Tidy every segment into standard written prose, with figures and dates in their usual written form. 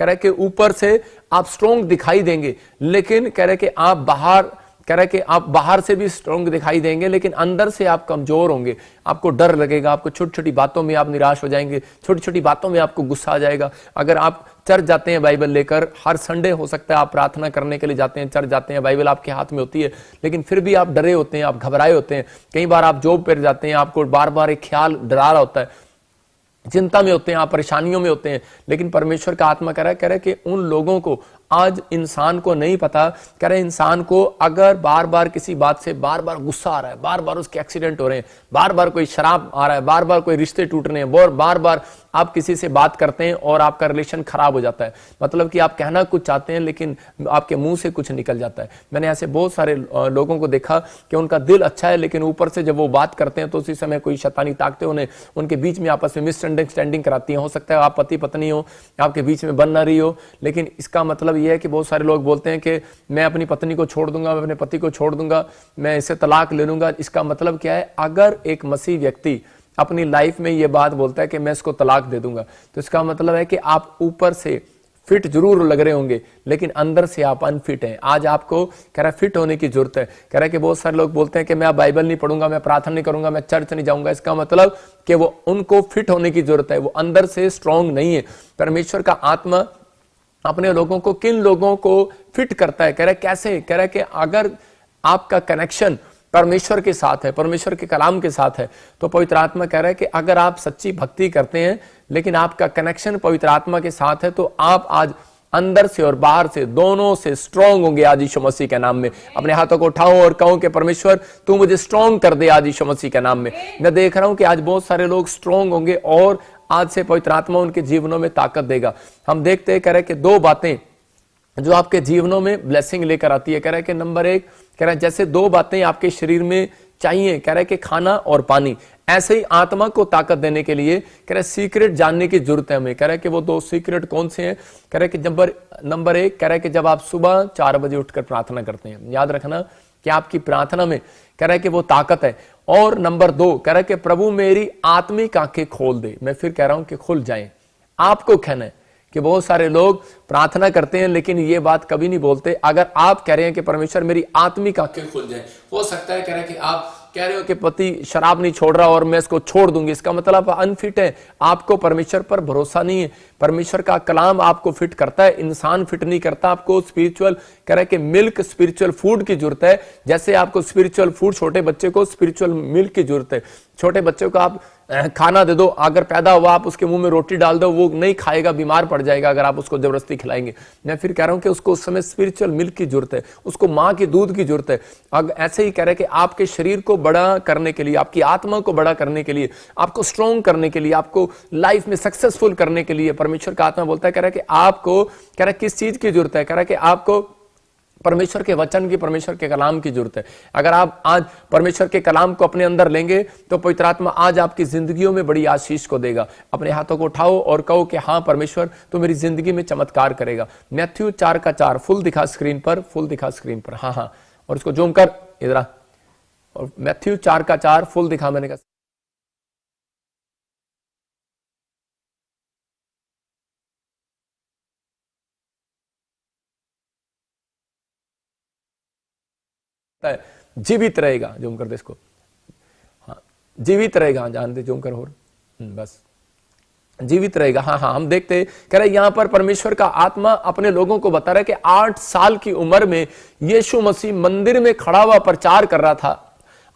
कह रहे कि ऊपर से आप स्ट्रोंग दिखाई देंगे, लेकिन कह रहे कि आप बाहर से भी स्ट्रोंग दिखाई देंगे, लेकिन अंदर से आप कमजोर होंगे। आपको डर लगेगा, आपको छोटी छोटी बातों में आप निराश हो जाएंगे, छोटी छोटी बातों में आपको गुस्सा आ जाएगा। अगर आप चर्च जाते हैं बाइबल लेकर, हर संडे हो सकता है आप प्रार्थना करने के लिए जाते हैं, चर्च जाते हैं, बाइबल आपके हाथ में होती है, लेकिन फिर भी आप डरे होते हैं, आप घबराए होते हैं। कई बार आप जॉब पर जाते हैं, आपको बार बार एक ख्याल डरा रहा होता है, चिंता में होते हैं, आप परेशानियों में होते हैं। लेकिन परमेश्वर का आत्मा कह रहा है कि उन लोगों को, आज इंसान को नहीं पता, कह रहे इंसान को अगर बार बार किसी बात से बार बार गुस्सा आ रहा है, बार बार उसके एक्सीडेंट हो रहे हैं, बार बार कोई शराब आ रहा है, बार बार कोई रिश्ते टूट रहे हैं, बार बार आप किसी से बात करते हैं और आपका रिलेशन खराब हो जाता है, मतलब कि आप कहना कुछ चाहते हैं लेकिन आपके मुंह से कुछ निकल जाता है। मैंने ऐसे बहुत सारे लोगों को देखा कि उनका दिल अच्छा है, लेकिन ऊपर से जब वो बात करते हैं तो उसी समय कोई शैतानी ताकतें उन्हें उनके बीच में आपस में मिसअंडरस्टैंडिंग कराती हैं। हो सकता है आप पति पत्नी हो, आपके बीच में बन ना रही हो, लेकिन इसका मतलब यह है कि बहुत सारे लोग बोलते हैं कि मैं अपनी पत्नी को छोड़ दूंगा, मैं अपने पति को छोड़ दूंगा, मैं इससे तलाक ले लूंगा। इसका मतलब क्या है? अगर एक मसीह व्यक्ति अपनी लाइफ में यह बात बोलता है कि मैं इसको तलाक दे दूंगा, तो इसका मतलब है कि आप ऊपर से फिट जरूर लग रहे होंगे, लेकिन अंदर से आप अनफिट हैं। आज आपको कह रहा है फिट होने की जरूरत है। कह रहा है कि बहुत सारे लोग बोलते हैं कि मैं बाइबल नहीं पढ़ूंगा, मैं प्रार्थना नहीं करूंगा, मैं चर्च नहीं जाऊंगा। इसका मतलब कि वो उनको फिट होने की जरूरत है, वो अंदर से स्ट्रांग नहीं है। परमेश्वर का आत्मा अपने लोगों को, किन लोगों को फिट करता है? कह रहा है कैसे? कह रहा है कि अगर आपका कनेक्शन परमेश्वर के साथ है, परमेश्वर के कलाम के साथ है, तो पवित्र आत्मा कह रहा है कि अगर आप सच्ची भक्ति करते हैं लेकिन आपका कनेक्शन पवित्र आत्मा के साथ है, तो आप आज अंदर से और बाहर से दोनों से स्ट्रांग होंगे आज यीशु मसीह के नाम में। अपने हाथों को उठाओ और कहो कि परमेश्वर तू मुझे स्ट्रांग कर दे आज यीशु मसीह के नाम में। मैं देख रहा हूं कि आज बहुत सारे लोग स्ट्रांग होंगे और आज से पवित्र आत्मा उनके जीवनों में ताकत देगा। हम देखते हैं, कह रहे कि दो बातें जो आपके जीवनों में ब्लेसिंग लेकर आती है। कह रहा है कि नंबर एक, कह रहा है जैसे दो बातें आपके शरीर में चाहिए, कह रहा है कि खाना और पानी, ऐसे ही आत्मा को ताकत देने के लिए कह रहा है सीक्रेट जानने की जरूरत है हमें। कह रहा है कि वो दो सीक्रेट कौन से हैं? कह रहा है कि नंबर एक, कह रहा है कि जब आप सुबह 4 बजे उठकर प्रार्थना करते हैं, याद रखना कि आपकी प्रार्थना में कह रहा है कि वो ताकत है। और नंबर 2, कह रहा है कि प्रभु मेरी आत्मिक आंखें खोल दे। मैं फिर कह रहा हूं कि खुल जाएं। आपको कहना है कि बहुत सारे लोग प्रार्थना करते हैं लेकिन ये बात कभी नहीं बोलते। अगर आप कह रहे हैं कि परमेश्वर मेरी आत्मिक आंखें खुल जाए, हो सकता है कह रहे हैं कि आप कह रहे हो कि पति शराब नहीं छोड़ रहा और मैं इसको छोड़ दूंगी, इसका मतलब आप अनफिट है, आपको परमेश्वर पर भरोसा नहीं है। परमेश्वर का कलाम आपको फिट करता है, इंसान फिट नहीं करता। आपको स्पिरिचुअल, कह रहा है कि मिल्क, स्पिरिचुअल फूड की जरूरत है। जैसे आपको स्पिरिचुअल फूड, छोटे बच्चे को स्पिरिचुअल मिल्क की जरूरत है। छोटे बच्चे को आप खाना दे दो, अगर पैदा हुआ आप उसके मुंह में रोटी डाल दो, वो नहीं खाएगा, बीमार पड़ जाएगा अगर आप उसको जबरदस्ती खिलाएंगे। मैं फिर कह रहा हूं कि उसको उस समय स्पिरिचुअल मिल्क की जरूरत है, उसको मां के दूध की जरूरत है। अब ऐसे ही कह रहे हैं कि आपके शरीर को बड़ा करने के लिए, आपकी आत्मा को बड़ा करने के लिए, आपको स्ट्रॉन्ग करने के लिए, आपको लाइफ में सक्सेसफुल करने के लिए परमेश्वर का आत्मा बोलता है, कह रहा है कि आपको, कह रहा है किस चीज की जरूरत है? कह रहा है कि आपको परमेश्वर के वचन की, परमेश्वर के कलाम की जरूरत है। अगर आप आज परमेश्वर के कलाम को अपने अंदर लेंगे तो पवित्र आत्मा आज आपकी जिंदगियों में बड़ी आशीष को देगा। अपने हाथों को उठाओ और कहो कि हाँ परमेश्वर तो मेरी जिंदगी में चमत्कार करेगा। मैथ्यू 4:4 फुल दिखा स्क्रीन पर, फुल दिखा स्क्रीन पर, हाँ, और इसको जूम कर इधर। और मैथ्यू 4:4 फुल दिखा, मैंने कहा जीवित रहेगा। जूम कर दे इसको, हाँ जीवित रहेगा, जान दे, जूम कर और बस जीवित रहेगा। हाँ, हम देखते, कह रहे यहां पर परमेश्वर का आत्मा अपने लोगों को बता रहा है कि 8 साल की उम्र में यीशु मसीह मंदिर में खड़ा हुआ प्रचार कर रहा था,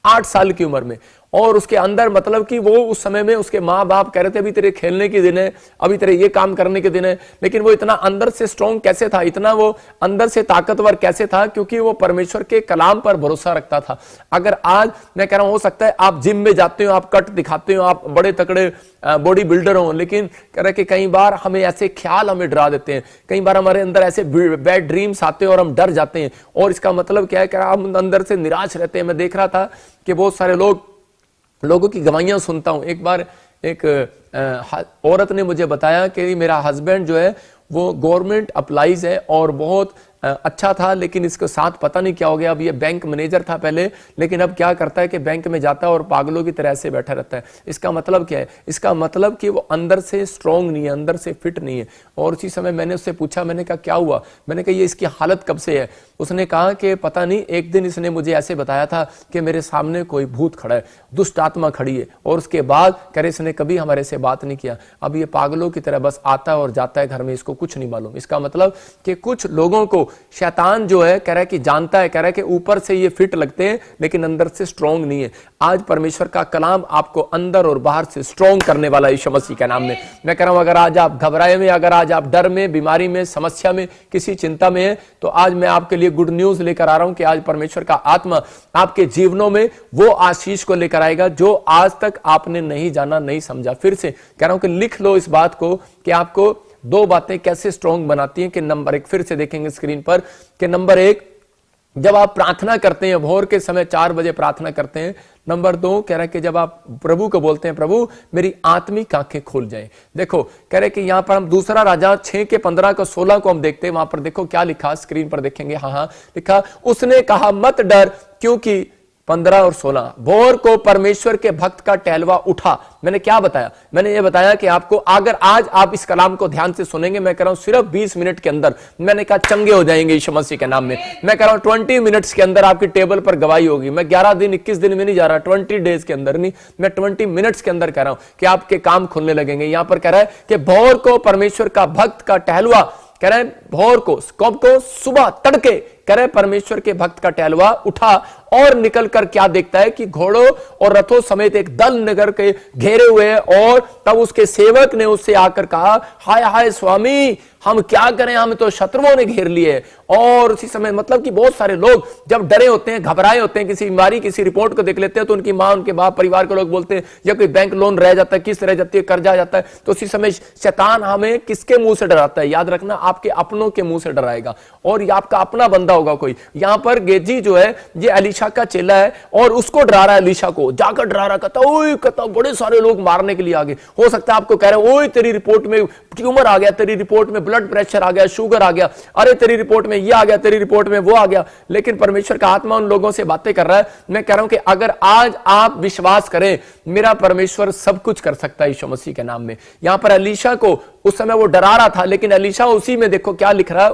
8 साल की उम्र में। और उसके अंदर मतलब कि वो उस समय में उसके माँ बाप कह रहे थे अभी तेरे खेलने के दिन है, अभी तेरे ये काम करने के दिन है, लेकिन वो इतना अंदर से स्ट्रॉन्ग कैसे था, इतना वो अंदर से ताकतवर कैसे था? क्योंकि वो परमेश्वर के कलाम पर भरोसा रखता था। अगर आज मैं कह रहा हूं, हो सकता है आप जिम में जाते हो, आप कट दिखाते हो, आप बड़े तकड़े बॉडी बिल्डर हो, लेकिन कह रहे कि कई बार हमें ऐसे ख्याल हमें डरा देते हैं, कई बार हमारे अंदर ऐसे बैड ड्रीम्स आते हैं और हम डर जाते हैं। और इसका मतलब क्या है? कि हम अंदर से निराश रहते हैं। मैं देख रहा था कि बहुत सारे लोगों की गवाहियां सुनता हूं। एक बार एक औरत ने मुझे बताया कि मेरा हस्बैंड जो है वो गवर्नमेंट अप्लाइज है और बहुत अच्छा था, लेकिन इसके साथ पता नहीं क्या हो गया। अब ये बैंक मैनेजर था पहले, लेकिन अब क्या करता है कि बैंक में जाता है और पागलों की तरह से बैठा रहता है। इसका मतलब क्या है? इसका मतलब कि वो अंदर से स्ट्रांग नहीं है, अंदर से फिट नहीं है। और उसी समय मैंने उससे पूछा, मैंने कहा क्या हुआ? मैंने कहा ये इसकी हालत कब से है? उसने कहा कि पता नहीं, एक दिन इसने मुझे ऐसे बताया था कि मेरे सामने कोई भूत खड़ा है, दुष्ट आत्मा खड़ी है, और उसके बाद कह रहे इसने कभी हमारे से बात नहीं किया। अब ये पागलों की तरह बस आता है और जाता है घर में, इसको कुछ नहीं मालूम। इसका मतलब कि कुछ लोगों को शैतान जो है कह रहा है कि जानता है, कह रहा है कि ऊपर से ये फिट लगते हैं लेकिन अंदर से स्ट्रांग नहीं है। आज परमेश्वर का कलाम आपको अंदर और बाहर से स्ट्रांग करने वाला यीशु मसीह के नाम में मैं कह रहा हूं। अगर आज आप घबराए में, अगर आज आप डर में, बीमारी में, समस्या में, किसी चिंता में है, तो आज मैं आपके लिए गुड न्यूज लेकर आ रहा हूं कि आज परमेश्वर का आत्मा आपके जीवनों में वो आशीष को लेकर आएगा जो आज तक आपने नहीं जाना, नहीं समझा। फिर से कह रहा हूं कि लिख लो इस बात को कि आपको दो बातें कैसे स्ट्रांग बनाती हैं। कि नंबर एक, फिर से देखेंगे स्क्रीन पर, कि नंबर एक, जब आप प्रार्थना करते हैं, भोर के समय 4 बजे प्रार्थना करते हैं। नंबर 2 कह रहा है कि जब आप प्रभु को बोलते हैं, प्रभु मेरी आत्मिक आंखें खुल जाएं। देखो कह रहे कि यहां पर हम दूसरा राजा 6 के 15 को 16 को हम देखते हैं। वहां पर देखो क्या लिखा, स्क्रीन पर देखेंगे। हाँ, लिखा, उसने कहा मत डर, क्योंकि 15 और 16 भोर को परमेश्वर के भक्त का टहलवा उठा। मैंने क्या बताया? मैंने ये बताया कि आपको अगर आज आप इस कलाम को ध्यान से सुनेंगे, मैं कह रहा हूं सिर्फ 20 मिनट के अंदर, मैंने कहा चंगे हो जाएंगे यीशु मसीह के नाम में। मैं कह रहा हूं 20 मिनट्स के अंदर आपकी टेबल पर गवाही होगी। मैं 11 दिन 21 दिन में नहीं जा रहा, 20 डेज के अंदर नहीं, मैं 20 मिनट्स के अंदर कह रहा हूं कि आपके काम खुलने लगेंगे। यहां पर कह रहा है कि भोर को परमेश्वर का भक्त का टहलवा, कह रहे भोर को, कब को? सुबह तड़के, कह रहे परमेश्वर के भक्त का टहलवा उठा और निकलकर क्या देखता है कि घोड़ों और रथों समेत एक दल नगर के घेरे हुए हैं। और तब उसके सेवक ने उससे आकर कहा, हाय हाय स्वामी, हम क्या करें, हम तो शत्रुओं ने घेर लिए। और उसी समय मतलब कि बहुत सारे लोग जब डरे होते हैं, घबराए होते हैं, किसी बीमारी, किसी रिपोर्ट को देख लेते हैं, तो उनकी मां, उनके बाप, परिवार के लोग बोलते हैं, या कोई बैंक लोन रह जाता है, किस्त रह जाती है, कर्जा आ जाता है, तो उसी समय शैतान हमें किसके मुंह से डराता है? याद रखना, आपके अपनों के मुंह से डराएगा। और ये आपका अपना बंदा होगा कोई। यहां पर गेजी जो है ये एलीशा का चेला है और उसको डरा रहा है, एलीशा को जाकर डरा रहा, कहता बड़े सारे लोग मारने के लिए आगे। हो सकता है आपको कह रहे ओए तेरी रिपोर्ट में ट्यूमर आ गया, तेरी रिपोर्ट में ब्लड प्रेशर आ गया, शुगर आ गया, अरे तेरी रिपोर्ट में ये आ गया, तेरी रिपोर्ट में वो आ गया। लेकिन परमेश्वर का आत्मा उन लोगों से बातें कर रहा है। मैं कह रहा हूं कि अगर आज आप विश्वास करें, मेरा परमेश्वर सब कुछ कर सकता है यीशु मसीह के नाम में। यहां पर एलीशा को उस समय वो डरा रहा था, लेकिन एलीशा उसी में देखो क्या लिख रहा है,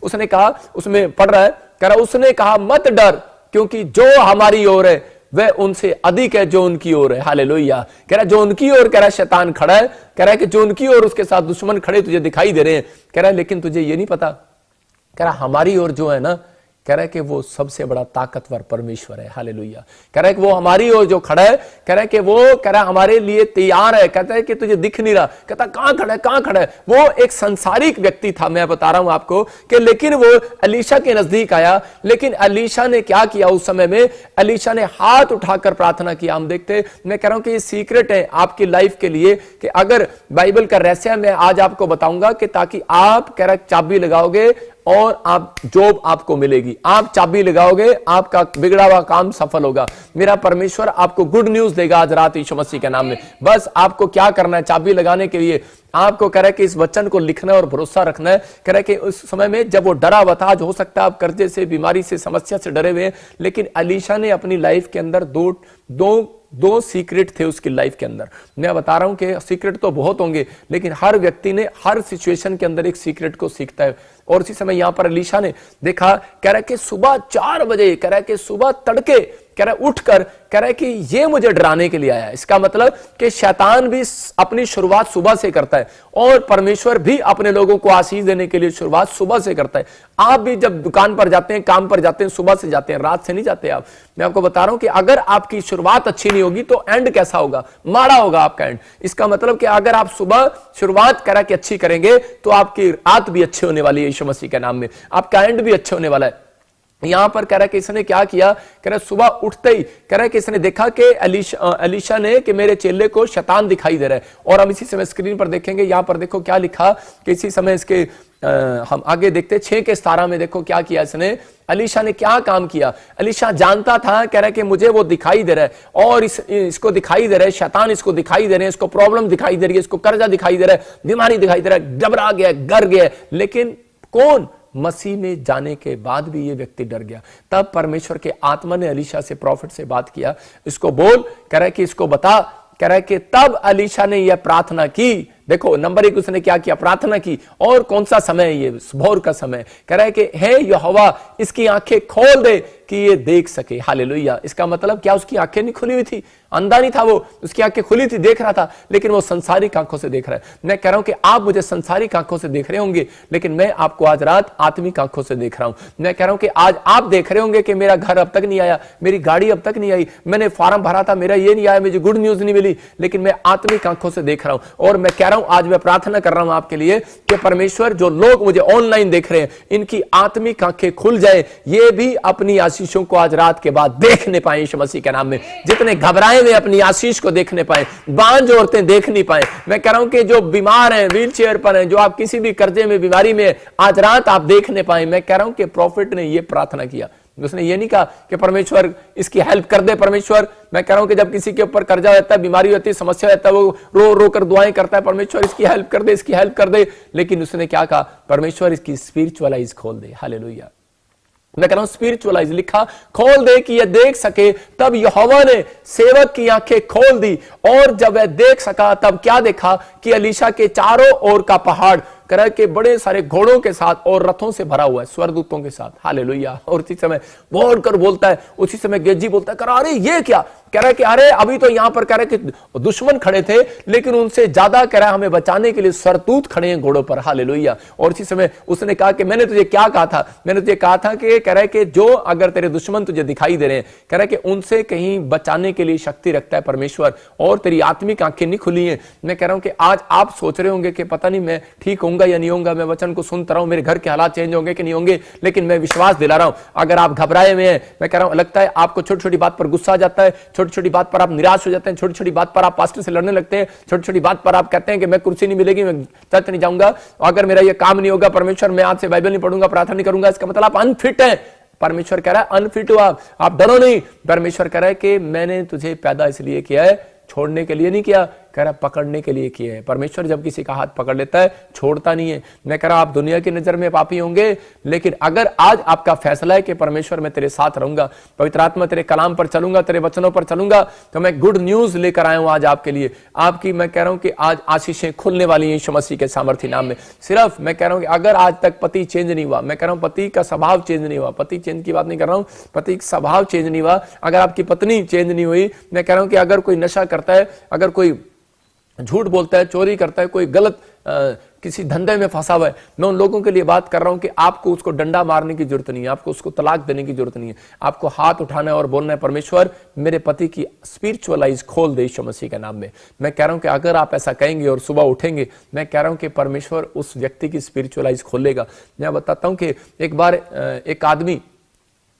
उसने कहा, उसमें पढ़ रहा है, कह रहा उसने कहा मत डर, क्योंकि जो हमारी ओर है वह उनसे अधिक है जो उनकी ओर है। हालेलुया। कह रहा जो उनकी ओर, कह रहा शैतान खड़ा है, कह रहा है कि जो उनकी ओर उसके साथ दुश्मन खड़े तुझे दिखाई दे रहे हैं, कह रहा है लेकिन तुझे ये नहीं पता, कह रहा हमारी ओर जो है ना, कह रहा है कि वो सबसे बड़ा ताकतवर परमेश्वर है। हालेलुया। कह रहा है कि वो हमारी ओर जो खड़ा है, कह रहा है कि वो, कह रहा है हमारे लिए तैयार है। कहता है कि तुझे दिख नहीं रहा, कहता कहां खड़ा है, कहां खड़ा है। वो एक संसारिक व्यक्ति था, मैं बता रहा हूं आपको कि, लेकिन वो एलीशा के नजदीक आया। लेकिन एलीशा ने क्या किया उस समय में? एलीशा ने हाथ उठाकर प्रार्थना किया। हम देखते, मैं कह रहा हूं कि ये सीक्रेट है आपकी लाइफ के लिए, कि अगर बाइबल का रहस्य मैं आज आपको बताऊंगा कि ताकि आप, कह रहा चाबी लगाओगे और आप जॉब आपको मिलेगी, आप चाबी लगाओगे, आपका बिगड़ा हुआ काम सफल होगा। मेरा परमेश्वर आपको गुड न्यूज देगा आज रात यीशु मसीह के नाम में। बस आपको क्या करना है? चाबी लगाने के लिए आपको कह रहा है कि इस वचन को लिखना है और भरोसा रखना है। कह रहा है कि उस समय में जब वो डरा हुआ था, आज हो सकता है आप कर्जे से, बीमारी से, समस्या से डरे हुए हैं, लेकिन एलीशा ने अपनी लाइफ के अंदर दो सीक्रेट थे उसकी लाइफ के अंदर। मैं बता रहा हूं कि सीक्रेट तो बहुत होंगे, लेकिन हर व्यक्ति ने हर सिचुएशन के अंदर एक सीक्रेट को सीखता है। और उसी समय यहां पर एलीशा ने देखा, कह रहा है कि सुबह 4 बजे, कह रहा है कि सुबह तड़के, कह रहा है उठकर, कह रहा है कि ये मुझे डराने के लिए आया। इसका मतलब कि शैतान भी अपनी शुरुआत सुबह से करता है और परमेश्वर भी अपने लोगों को आशीष देने के लिए शुरुआत सुबह से करता है। आप भी जब दुकान पर जाते हैं, काम पर जाते हैं, सुबह से जाते हैं, रात से नहीं जाते आप। मैं आपको बता रहा हूं कि अगर आपकी शुरुआत अच्छी नहीं होगी तो एंड कैसा होगा? माड़ा होगा आपका एंड। इसका मतलब कि अगर आप सुबह शुरुआत करा के अच्छी करेंगे तो आपकी रात भी अच्छी होने वाली है यीशु मसीह के नाम में, आपका एंड भी अच्छा होने वाला है। यहां पर कह रहा है कि इसने क्या किया? कह रहा है सुबह उठते ही, कह रहा है कि इसने देखा कि एलीशा ने कि मेरे चेले को शैतान दिखाई दे रहा है। और हम इसी समय स्क्रीन पर देखेंगे, यहां पर देखो क्या लिखा कि इसी समय इसके हम आगे देखते 6 के 17 में देखो क्या किया इसने। एलीशा ने क्या काम किया? एलीशा जानता था, कह रहा है कि मुझे वो दिखाई दे रहा है और इसको दिखाई दे रहा है, शैतान इसको दिखाई दे रहे हैं, इसको प्रॉब्लम दिखाई दे रही है, इसको कर्जा दिखाई दे रहा है, बीमारी दिखाई दे रहा है, घबरा गया, डर गया। लेकिन कौन? मसीह में जाने के बाद भी ये व्यक्ति डर गया। तब परमेश्वर के आत्मा ने एलीशा से, प्रॉफिट से बात किया, इसको बोल, कह रहा है कि इसको बता, कह रहा है कि तब एलीशा ने यह प्रार्थना की। देखो नंबर 1 उसने क्या किया, प्रार्थना की। और कौन सा समय है ये, भोर का समय। कह रहा है कि हे यहोवा इसकी आंखें खोल दे कि ये देख सके। हालेलुया। इसका मतलब क्या, उसकी आंखें नहीं खुली हुई थी, अंधा नहीं था वो, उसकी आंखें खुली थी, देख रहा था, लेकिन वो संसारिक आंखों से देख रहा है। मैं कह रहा हूं कि आप मुझे संसारिक आंखों से देख रहे होंगे, लेकिन मैं आपको आज रात आत्मिक आंखों से देख रहा हूं। मैं कह रहा हूं कि आज आप देख रहे होंगे कि मेरा घर अब तक नहीं आया, मेरी गाड़ी अब तक नहीं आई, मैंने फॉर्म भरा था, मेरा ये नहीं आया, मुझे गुड न्यूज नहीं मिली, लेकिन मैं आत्मिक आंखों से देख रहा हूं। और मैं कह रहा हूं, आज मैं प्रार्थना कर रहा हूं आपके लिए कि परमेश्वर, जो लोग मुझे ऑनलाइन देख रहे हैं, इनकी आत्मिक आंखें खुल जाए, ये भी अपनी आशीषों को आज रात के बाद देखने पाए यीशु मसीह के नाम में। जितने घबराए हुए अपनी आशीष को देखने पाए, बांझ औरतें देख नहीं पाए। मैं कह रहा हूं कि जो बीमार हैं, व्हील चेयर पर हैं, जो आप किसी भी कर्जे में, बीमारी में, आज रात आप देखने पाए। मैं कह रहा हूं कि प्रॉफिट ने यह प्रार्थना किया, उसने ये नहीं कहा कि परमेश्वर इसकी हेल्प कर दे। परमेश्वर, मैं कह रहा हूं कि जब किसी के ऊपर कर्जा रहता है, बीमारी होती है, समस्या रहता है, वो रो रो कर दुआएं करता है, परमेश्वर इसकी हेल्प कर दे, इसकी हेल्प कर दे। लेकिन उसने क्या कहा, परमेश्वर इसकी स्पिरिचुअल आइज खोल दे। हालेलुया। मैं कह रहा हूं स्पिरिचुअल आइज लिखा, खोल दे कि यह देख सके। तब यहोवा ने सेवक की आंखें खोल दी, और जब वह देख सका तब क्या देखा कि एलीशा के चारों ओर का पहाड़ कह के बड़े सारे घोड़ों के साथ और रथों से भरा हुआ है, स्वर्गदूतों के साथ। हालेलुया। और उसी समय बोल कर बोलता है, उसी समय गेजी बोलता है, अरे ये क्या, कह रहा है कि अरे अभी तो यहां पर कह रहा है कि दुश्मन खड़े थे, लेकिन उनसे ज्यादा कह रहा है हमें बचाने के लिए स्वर्गदूत खड़े हैं घोड़ों पर। हालेलुया। और इसी समय उसने कहा कि मैंने तुझे क्या कहा था, मैंने तुझे कहा था कि कह रहा है कि जो अगर तेरे दुश्मन तुझे दिखाई दे रहे हैं, कह रहा है कि उनसे कहीं बचाने के लिए शक्ति रखता है परमेश्वर, और तेरी आत्मिक आंखें नहीं खुली हैं। मैं कह रहा हूं कि आज आप सोच रहे होंगे कि पता नहीं मैं ठीक होऊंगा या नहीं होऊंगा, मैं वचन को सुनता रहा हूं, मेरे घर के हालात चेंज होंगे कि नहीं होंगे, लेकिन मैं विश्वास दिला रहा हूं, अगर आप घबराए हुए हैं, मैं कह रहा हूं, लगता है आपको छोटी छोटी बात पर गुस्सा आ जाता है, छोटी छोटी बात पर आप निराश हो जाते हैं, छोटी छोटी बात पर आप पास्टर से लड़ने लगते हैं, छोटी छोटी बात पर आप कहते हैं कि मैं कुर्सी नहीं मिलेगी, मैं चर्च नहीं जाऊंगा, अगर मेरा ये काम नहीं होगा, परमेश्वर मैं आज से बाइबल नहीं पढ़ूंगा, प्रार्थना नहीं करूंगा, इसका मतलब आप अनफिट हैं। परमेश्वर कह रहा है अनफिट हो आप डरो नहीं। परमेश्वर कह रहा है कि मैंने तुझे पैदा इसलिए किया है, छोड़ने के लिए नहीं किया, कह रहा पकड़ने के लिए किया है। परमेश्वर जब किसी का हाथ पकड़ लेता है छोड़ता नहीं है। मैं कह रहा आप दुनिया की नजर में पापी होंगे, लेकिन अगर आज आपका फैसला है कि परमेश्वर मैं तेरे साथ रहूंगा, पवित्र आत्मा तेरे कलाम पर चलूंगा, तेरे वचनों पर चलूंगा, तो मैं गुड न्यूज लेकर आया हूं आज आपके लिए। आपकी मैं कह रहा हूं कि आज आशीषें खुलने वाली हैं यीशु मसीह के सामर्थ्य नाम में। सिर्फ मैं कह रहा हूं कि अगर आज तक पति चेंज नहीं हुआ, मैं कह रहा हूं पति का स्वभाव चेंज नहीं हुआ, पति चेंज की बात नहीं कर रहा हूं, पति का स्वभाव चेंज नहीं हुआ, अगर आपकी पत्नी चेंज नहीं हुई, मैं कह रहा हूं कि अगर कोई नशा करता है, अगर कोई झूठ बोलता है, चोरी करता है, कोई गलत किसी धंधे में फंसा हुआ है, मैं उन लोगों के लिए बात कर रहा हूं कि आपको उसको डंडा मारने की जरूरत नहीं है, आपको उसको तलाक देने की जरूरत नहीं है, आपको हाथ उठाना है और बोलना है परमेश्वर मेरे पति की स्पिरिचुअल आइज खोल दे यीशु मसीह के नाम में। मैं कह रहा हूं कि अगर आप ऐसा कहेंगे और सुबह उठेंगे, मैं कह रहा हूं कि परमेश्वर उस व्यक्ति की स्पिरिचुअल आइज खोलेगा। मैं बताता हूं कि एक बार एक आदमी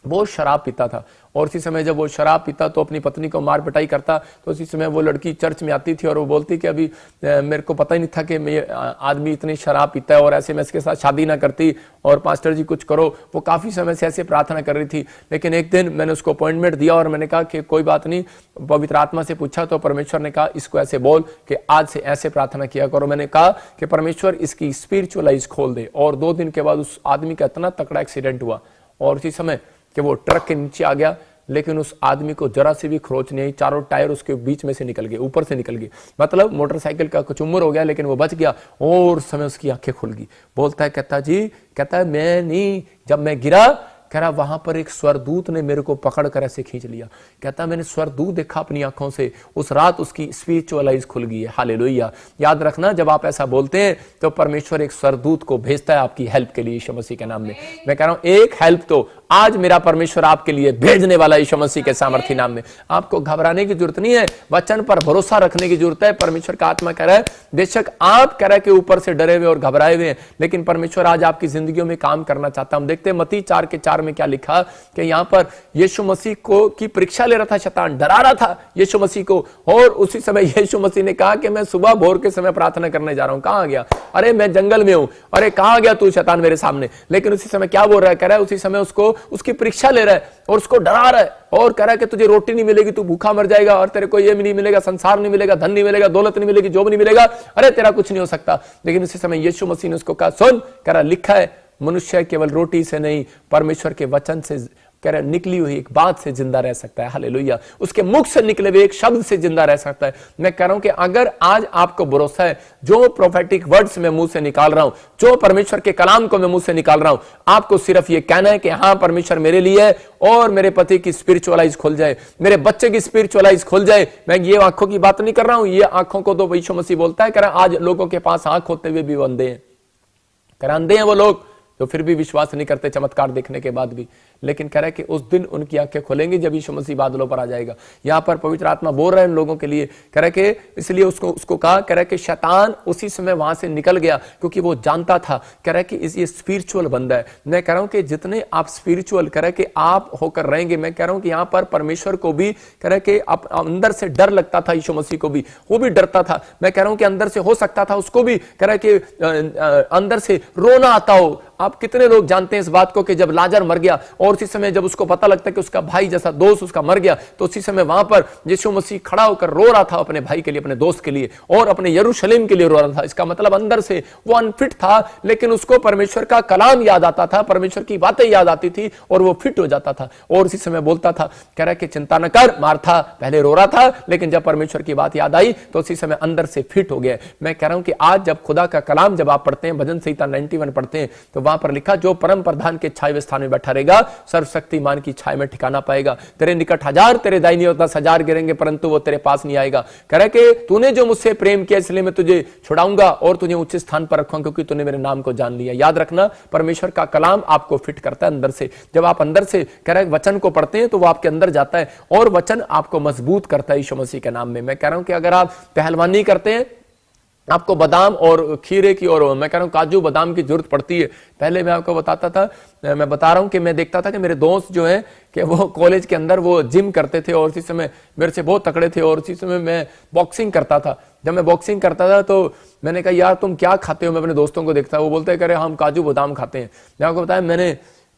बहुत शराब पीता था, और उसी समय जब वो शराब पीता तो अपनी पत्नी को मार पिटाई करता, तो उसी समय वो लड़की चर्च में आती थी और वो बोलती कि अभी मेरे को पता ही नहीं था कि मैं आदमी इतनी शराब पीता है, और ऐसे मैं इसके साथ शादी ना करती, और पास्टर जी कुछ करो। वो काफ़ी समय से ऐसे प्रार्थना कर रही थी, लेकिन एक दिन मैंने उसको अपॉइंटमेंट दिया और मैंने कहा कि कोई बात नहीं, पवित्र आत्मा से पूछा तो परमेश्वर ने कहा इसको ऐसे बोल कि आज से ऐसे प्रार्थना किया करो। मैंने कहा कि परमेश्वर इसकी स्पिरिचुअल आइज खोल दे, और 2 दिन के बाद उस आदमी का इतना तकड़ा एक्सीडेंट हुआ, और उसी समय कि वो ट्रक के नीचे आ गया, लेकिन उस आदमी को जरा सी भी खरोच नहीं आई, चारों टायर उसके बीच में से निकल गए, ऊपर से निकल गए, मतलब मोटरसाइकिल का कचुम्बर हो गया, लेकिन वो बच गया। और समय उसकी आंखें खुल गई, बोलता है, कहता है मैं नहीं, जब मैं गिरा, कह रहा वहां पर एक स्वरदूत ने मेरे को पकड़ कर ऐसे खींच लिया। कहता मैंने स्वरदूत देखा अपनी आंखों से, उस रात उसकी स्पिरिचुअल आइज खुल गई है। हालेलुया। याद रखना, जब आप ऐसा बोलते हैं तो परमेश्वर एक स्वरदूत को भेजता है आपकी हेल्प के लिए यीशु मसीह के नाम में। मैं कह रहा हूं एक हेल्प तो आज मेरा परमेश्वर आपके लिए भेजने वाला यीशु मसीह के सामर्थ्य नाम में। आपको घबराने की जरूरत नहीं है, वचन पर भरोसा रखने की जरूरत है। परमेश्वर का आत्मा कह रहा है, बेशक आप कह रहे कि ऊपर से डरे हुए और घबराए हुए हैं, लेकिन परमेश्वर आज आपकी जिंदगियों में काम करना चाहता है। हम देखते हैं मत्ती 4:4 में क्या लिखा कि यहां पर यीशु मसीह को की परीक्षा ले रहा था शैतान, डरा रहा था यीशु मसीह को, और उसी समय यीशु मसीह ने कहा कि मैं सुबह भोर के समय प्रार्थना करने जा रहा हूं। कहां गया? अरे मैं जंगल में हूं। अरे कहां गया तू शैतान मेरे सामने? लेकिन उसी समय क्या बोल रहा है? कह रहा है उसी समय उसको उसकी परीक्षा ले रहा है और उसको डरा रहा है और कह रहा है कि तुझे रोटी नहीं मिलेगी, तू भूखा मर जाएगा, और तेरे को ये नहीं मिलेगा, संसार नहीं मिलेगा, धन नहीं मिलेगा, दौलत नहीं मिलेगी, जॉब नहीं मिलेगा, अरे तेरा कुछ नहीं हो सकता। लेकिन उसी समय यीशु मसीह ने उसको कहा, सुन, कह रहा लिखा है मनुष्य केवल रोटी से नहीं, परमेश्वर के वचन से कह रहे निकली हुई एक बात से जिंदा रह सकता है। हालेलुया। उसके मुख से निकले हुए एक शब्द से जिंदा रह सकता है। मैं कह रहा हूं कि अगर आज आपको भरोसा है, जो प्रोफेटिक वर्ड्स मैं मुंह से निकाल रहा हूं, जो परमेश्वर के कलाम को मैं मुंह से निकाल रहा हूं, आपको सिर्फ यह कहना है कि हां परमेश्वर मेरे लिए है, और मेरे पति की स्पिरिचुअल खुल जाए, मेरे बच्चे की स्पिरिचुअल खुल जाए। मैं ये आंखों की बात नहीं कर रहा हूं, ये आंखों को तो यीशु मसीह बोलता है, कह रहा आज लोगों के पास आंख होते हुए भी अंधे हैं, कह रहा अंधे हैं वो लोग जो फिर भी विश्वास नहीं करते चमत्कार देखने के बाद भी, लेकिन कह रहा है कि उस दिन उनकी आंखें खुलेंगी जब यीशु मसीह बादलों पर आ जाएगा। यहां पर पवित्र आत्मा बोल रहा है इन लोगों के लिए, कह रहा है कि इसलिए उसको कहा, कह रहा है कि शैतान उसी समय वहां से निकल गया, क्योंकि वो जानता था, कह रहा है कि ये स्पिरिचुअल बंदा है। मैं कह रहा हूं कि जितने आप स्पिरिचुअल कह रहा है कि आप होकर रहेंगे, मैं कह रहा हूं कि यहां पर परमेश्वर को भी कह रहा है कि अंदर से डर लगता था, यीशु मसीह को भी, वो भी डरता था। मैं कह रहा हूं कि अंदर से हो सकता था उसको भी कह रहा है कि अंदर से रोना आता हो। आप कितने लोग जानते हैं इस बात को कि जब लाजर मर गया और उसी समय जब उसको पता लगता है कि उसका भाई जैसा दोस्त उसका मर गया, तो उसी समय वहां पर यीशु मसीह खड़ा होकर रो रहा था अपने भाई के लिए, अपने दोस्त के लिए, और अपने यरूशलेम के लिए रो रहा था। इसका मतलब अंदर से वो अनफिट था, लेकिन उसको परमेश्वर का कलाम याद आता था, परमेश्वर की बातें याद आती थी और वो फिट हो जाता था। और उसी समय बोलता था, कह रहा कि चिंता न कर, मार्था पहले रो रहा था, लेकिन जब परमेश्वर की बात याद आई तो उसी समय अंदर से फिट हो गया। मैं कह रहा हूं कि आज जब खुदा का कलाम जब आप पढ़ते हैं, भजन संहिता 91 पढ़ते हैं, तो वहां पर लिखा, जो परम प्रधान के छाए स्थान में बैठा रहेगा, सर्वशक्तिमान की छाया में ठिकाना पाएगा। तेरे निकट 1000 तेरे दाहिनी ओर 10,000 गिरेंगे, परंतु वो तेरे पास नहीं आएगा। कह रहा कि तूने जो मुझसे प्रेम किया इसलिए मैं तुझे छुड़ाऊंगा और तुझे उच्च स्थान पर रखूंगा, क्योंकि तूने मेरे नाम को जान लिया। याद रखना, परमेश्वर का कलाम आपको फिट करता है अंदर से। जब आप अंदर से कह रहा है वचन को पढ़ते हैं तो वो आपके अंदर जाता है और वचन आपको मजबूत करता है यीशु मसीह के नाम में। मैं कह रहा हूं कि अगर आप पहलवानी करते हैं, आपको बादाम और खीरे की और मैं कह रहा हूं काजू बादाम की जरूरत पड़ती है। पहले मैं आपको बताता था, मैं बता रहा हूं कि मैं देखता था कि मेरे दोस्त जो हैं कि वो कॉलेज के अंदर वो जिम करते थे और उसी समय मेरे से बहुत तकड़े थे, और उसी समय मैं बॉक्सिंग करता था। जब मैं बॉक्सिंग करता था तो मैंने कहा यार तुम क्या खाते हो, मैं अपने दोस्तों को देखता, वो बोलते कह रहे हम काजू बादाम खाते हैं। मैं आपको बताया मैंने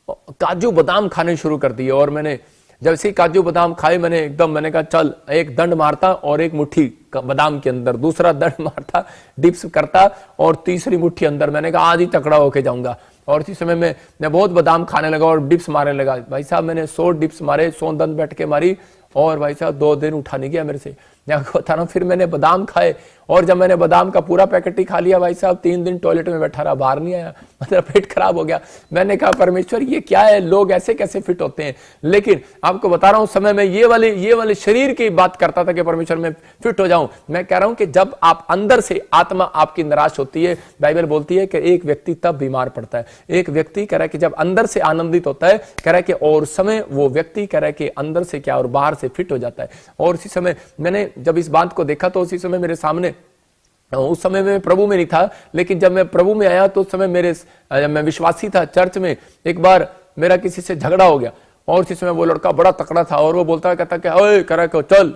काजू बादाम खाने शुरू कर दिए, और मैंने जब से काजू बादाम खाए मैंने कहा चल एक दंड मारता और एक मुट्ठी बादाम के अंदर, दूसरा दंड मारता डिप्स करता और तीसरी मुट्ठी अंदर। मैंने कहा आज ही तकड़ा होके जाऊंगा। और इसी समय मैं बहुत बादाम खाने लगा और डिप्स मारने लगा। भाई साहब मैंने 100 डिप्स मारे, 100 दंड बैठ के मारी, और भाई साहब 2 दिन उठा नहीं गया मेरे से। मैं आपको बता रहा हूँ, फिर मैंने बादाम खाए, और जब मैंने बादाम का पूरा पैकेट ही खा लिया, भाई साहब 3 दिन टॉयलेट में बैठा रहा, बाहर नहीं आया, मतलब पेट खराब हो गया। मैंने कहा परमेश्वर ये क्या है, लोग ऐसे कैसे फिट होते हैं। लेकिन आपको बता रहा हूं समय में ये वाले शरीर की बात करता था कि परमेश्वर में फिट हो जाऊं। मैं कह रहा हूं कि जब आप अंदर से आत्मा आपकी निराश होती है, बाइबल बोलती है कि एक व्यक्ति तब बीमार पड़ता है। एक व्यक्ति कह रहा है कि जब अंदर से आनंदित होता है, कह रहा है कि और समय वो व्यक्ति कह रहा है कि अंदर से क्या और बाहर से फिट हो जाता है। और इसी समय मैंने जब इस बात को देखा तो उसी समय मेरे सामने, उस समय मैं प्रभु में नहीं था, लेकिन जब मैं प्रभु में आया तो उस समय मैं विश्वासी था, चर्च में एक बार मेरा किसी से झगड़ा हो गया, और उसी समय वो लड़का बड़ा तकड़ा था और वो बोलता कहता कि ओए करा को चल,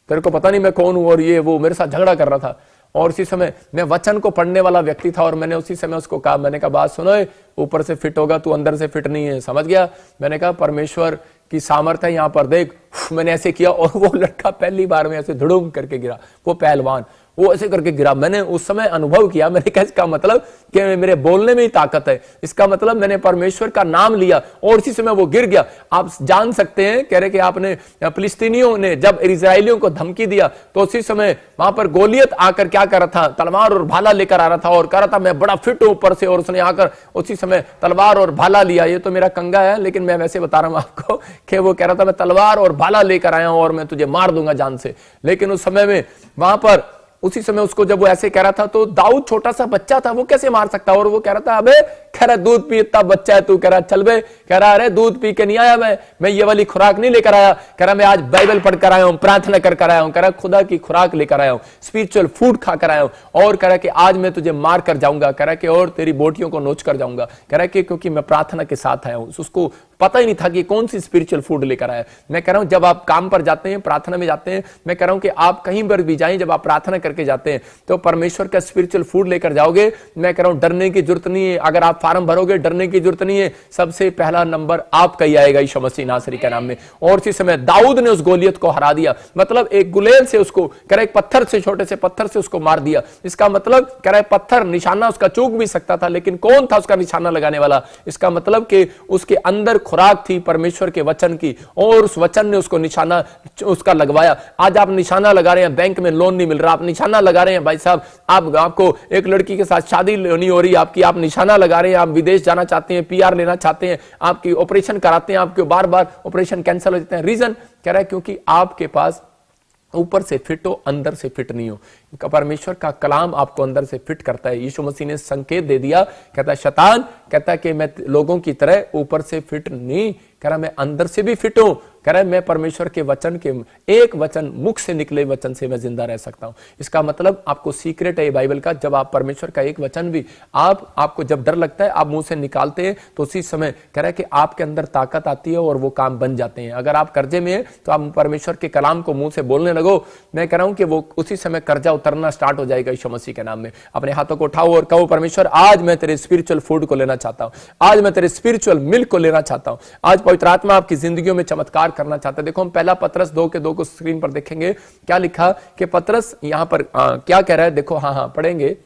तेरे को पता नहीं मैं कौन हूं, और ये वो मेरे साथ झगड़ा कर रहा था। और उसी समय मैं वचन को पढ़ने वाला व्यक्ति था, और मैंने उसी समय उसको कहा, मैंने कहा बात सुनो, ऊपर से फिट होगा तू अंदर से फिट नहीं है, समझ गया। मैंने कहा परमेश्वर की सामर्थ्य है यहाँ पर देख। मैंने ऐसे किया और वो लड़का पहली बार में ऐसे धड़ूम करके गिरा, वो पहलवान वो ऐसे करके गिरा। मैंने उस समय अनुभव किया, मैंने कहा इसका मतलब कि मेरे बोलने में ही ताकत है, इसका मतलब मैंने परमेश्वर का नाम लिया और इसी समय वो गिर गया। आप जान सकते हैं, कह रहे कि आपने फिलिस्तीनियों ने जब इजरायलियों को धमकी दिया तो उसी समय वहां पर गोलियत आकर क्या कर रहा था, तलवार और भाला लेकर आ रहा था और कह रहा था मैं बड़ा फिट हूं ऊपर से, और उसने आकर उसी समय तलवार और भाला लिया। ये तो मेरा कंगा है, लेकिन मैं वैसे बता रहा हूं आपको कि वो कह रहा था मैं तलवार और भाला लेकर आया हूं और मैं तुझे मार दूंगा जान से। लेकिन उस समय में वहां पर उसी समय उसको जब वो ऐसे कह रहा था तो दाऊद छोटा सा बच्चा था, वो कैसे मार सकता। और वो कह रहा था अबे कह रहा दूध पी, इतना बच्चा है तू, कह रहा चल बे, कह रहा अरे दूध पी के नहीं आया मैं ये वाली खुराक नहीं लेकर आया, कह रहा मैं आज बाइबल पढ़कर आया हूं, प्रार्थना कर आया हूं, कह रहा खुदा की खुराक लेकर आया हूं, स्पिरिचुअल फूड खाकर आया हूं, और कह रहा कि आज मैं तुझे मार कर जाऊंगा, कह रहा कि और तेरी बोटियों को नोच कर जाऊंगा, कह रहा कि क्योंकि मैं प्रार्थना के साथ आया हूं। उसको पता ही नहीं था कि कौन सी स्पिरिचुअल फूड लेकर आया। मैं कह रहा हूं जब आप काम पर जाते हैं, प्रार्थना में जाते हैं, मैं कह रहा हूं कि आप कहीं पर भी जाएं, जब आप प्रार्थना करके जाते हैं तो परमेश्वर का स्पिरिचुअल फूड लेकर जाओगे। मैं कह रहा हूं डरने की जरूरत नहीं है। अगर आप फार्म भरोगे, डरने की जरूरत नहीं है, सबसे पहला नंबर आपका ही आएगा यीशु मसीह नासरी के नाम में। और इसी समय दाऊद ने उस गोलियत को हरा दिया, मतलब एक गुलेल से उसको कह रहा, एक पत्थर से, छोटे से पत्थर से उसको मार दिया। इसका मतलब कह रहा है पत्थर निशाना उसका चूक भी सकता था, लेकिन कौन था उसका निशाना लगाने वाला? इसका मतलब कि उसके अंदर खुराक थी परमेश्वर के वचन की, और उस वचन ने उसको निशाना उसका लगवाया। आज आप निशाना लगा रहे हैं, बैंक में लोन नहीं मिल रहा, आप निशाना लगा रहे हैं भाई साहब, आपको एक लड़की के साथ शादी नहीं हो रही आपकी, आप निशाना लगा रहे हैं, आप विदेश जाना चाहते हैं, PR लेना चाहते हैं, आपकी ऑपरेशन कराते हैं, आपके बार बार ऑपरेशन कैंसिल हो जाते हैं। रीजन कह रहा है क्योंकि आपके पास ऊपर से फिट हो, अंदर से फिट नहीं हो। परमेश्वर का कलाम आपको अंदर से फिट करता है। यीशु मसीह ने संकेत दे दिया, कहता है शैतान कहता है कि मैं लोगों की तरह ऊपर से फिट नहीं, कह रहा मैं अंदर से भी फिट हूं, कह रहा है मैं परमेश्वर के वचन के एक वचन, मुख से निकले वचन से मैं जिंदा रह सकता हूं। इसका मतलब आपको सीक्रेट है बाइबल का, जब आप परमेश्वर का एक वचन भी आपको जब डर लगता है आप मुंह से निकालते हैं तो उसी समय कह रहा है कि आपके अंदर ताकत आती है और वो काम बन जाते हैं। अगर आप कर्जे में है तो आप परमेश्वर के कलाम को मुंह से बोलने लगो, मैं कह रहा हूं कि वो उसी समय कर्जा उतरना स्टार्ट हो जाएगा यीशु मसीह के नाम में। अपने हाथों को उठाओ और कहो परमेश्वर आज मैं तेरे स्पिरिचुअल फूड को लेना चाहता हूं, आज मैं तेरे स्पिरिचुअल मिल्क को लेना चाहता हूं, आज पवित्र आत्मा आपकी जिंदगियों में चमत्कार करना चाहता है। देखो हम पहला पतरस 2:2 को स्क्रीन पर देखेंगे, क्या लिखा कि पतरस यहां पर क्या कह रहा है, देखो हाँ पढ़ेंगे।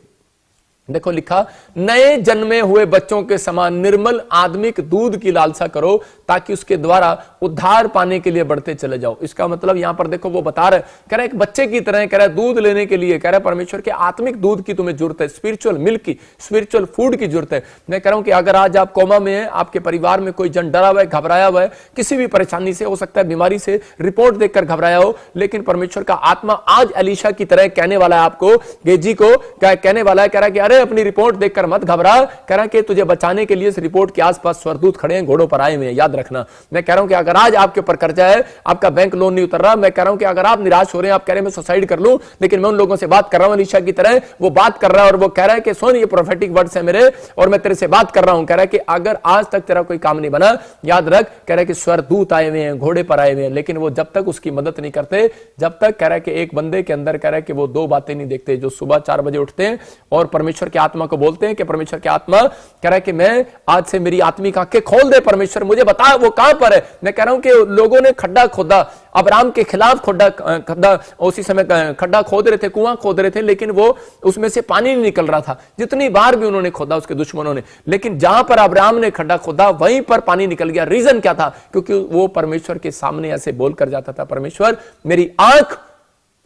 देखो लिखा, नए जन्मे हुए बच्चों के समान निर्मल आत्मिक दूध की लालसा करो ताकि उसके द्वारा उद्धार पाने के लिए बढ़ते चले जाओ। इसका मतलब यहां पर देखो वो बता रहे, कह रहा है एक बच्चे की तरह, कह रहा है दूध लेने के लिए, कह रहा है परमेश्वर के आत्मिक दूध की तुम्हें जरूरत है, स्पिरिचुअल मिल्क की, स्पिरिचुअल फूड की जरूरत है। मैं कह रहा हूं कि अगर आज आप कोमा में है, आपके परिवार में कोई जन डरा हुआ है, घबराया हुआ है, किसी भी परेशानी से, हो सकता है बीमारी से, रिपोर्ट देखकर घबराया हो, लेकिन परमेश्वर का आत्मा आज एलीशा की तरह कहने वाला है आपको, गेजी को कहने वाला है, कह रहा है कि अरे अपनी रिपोर्ट देखकर मत घबरा, कह रहा है कि तुझे बचाने के लिए इस रिपोर्ट के आसपास स्वर्गदूत खड़े हैं, घोड़ों पर आए हुए हैं, याद रखना। मैं कह रहा हूं कि अगर आज आपके ऊपर कर्जा है, आपका बैंक लोन नहीं उतर रहा, मैं कह रहा हूं कि अगर आप निराश हो रहे हैं, आप कह रहे हैं मैं सुसाइड कर लूं, लेकिन मैं उन लोगों से बात कर रहा हूं एलीशा की तरह, वो बात कर रहा है और वो कह रहा है कि सुन ये प्रोफेटिक वर्ड्स है मेरे और मैं तेरे से बात कर रहा हूं, कह रहा है कि अगर आज तक तेरा कोई काम नहीं बना, याद रख, कह रहा है कि स्वर्गदूत आए हुए हैं, घोड़े पर आए हुए हैं, लेकिन वो जब तक उसकी मदद नहीं करते, जब तक कह रहा है कि एक बंदे के अंदर कह रहा है कि वो दो बातें नहीं देखते, जो सुबह 4 बजे उठते हैं और परमेश्वर की आत्मा को बोलते हैं कि परमेश्वर की आत्मा कह रहा है कि मैं आज से मेरी आत्मिक आंखें खोल दे, परमेश्वर मुझे बता वो कहां पर है। मैं कह रहा हूं कि लोगों ने खड्डा खोदा, अब्राहम के खिलाफ खड्डा उसी समय खड्डा खोद रहे थे, कुआं खोद रहे थे, लेकिन वो उसमें से पानी नहीं निकल रहा था, जितनी बार भी उन्होंने खोदा उसके दुश्मनों ने, लेकिन जहां पर अब्राहम ने खड्डा खोदा वहीं पर पानी निकल गया। रीजन क्या था? क्योंकि वो परमेश्वर के सामने ऐसे बोल कर जाता था, परमेश्वर मेरी आंख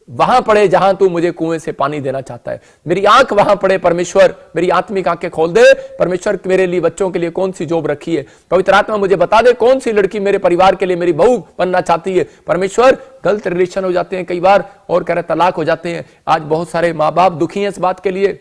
वहां पड़े जहां तू मुझे कुएं से पानी देना चाहता है, मेरी आंख वहां पड़े, परमेश्वर मेरी आत्मिक आंखें खोल दे, परमेश्वर मेरे लिए बच्चों के लिए कौन सी जॉब रखी है, पवित्र आत्मा मुझे बता दे कौन सी लड़की मेरे परिवार के लिए मेरी बहू बनना चाहती है। परमेश्वर गलत रिलेशन हो जाते हैं कई बार और कह रहे तलाक हो जाते हैं। आज बहुत सारे माँ बाप दुखी हैं इस बात के लिए,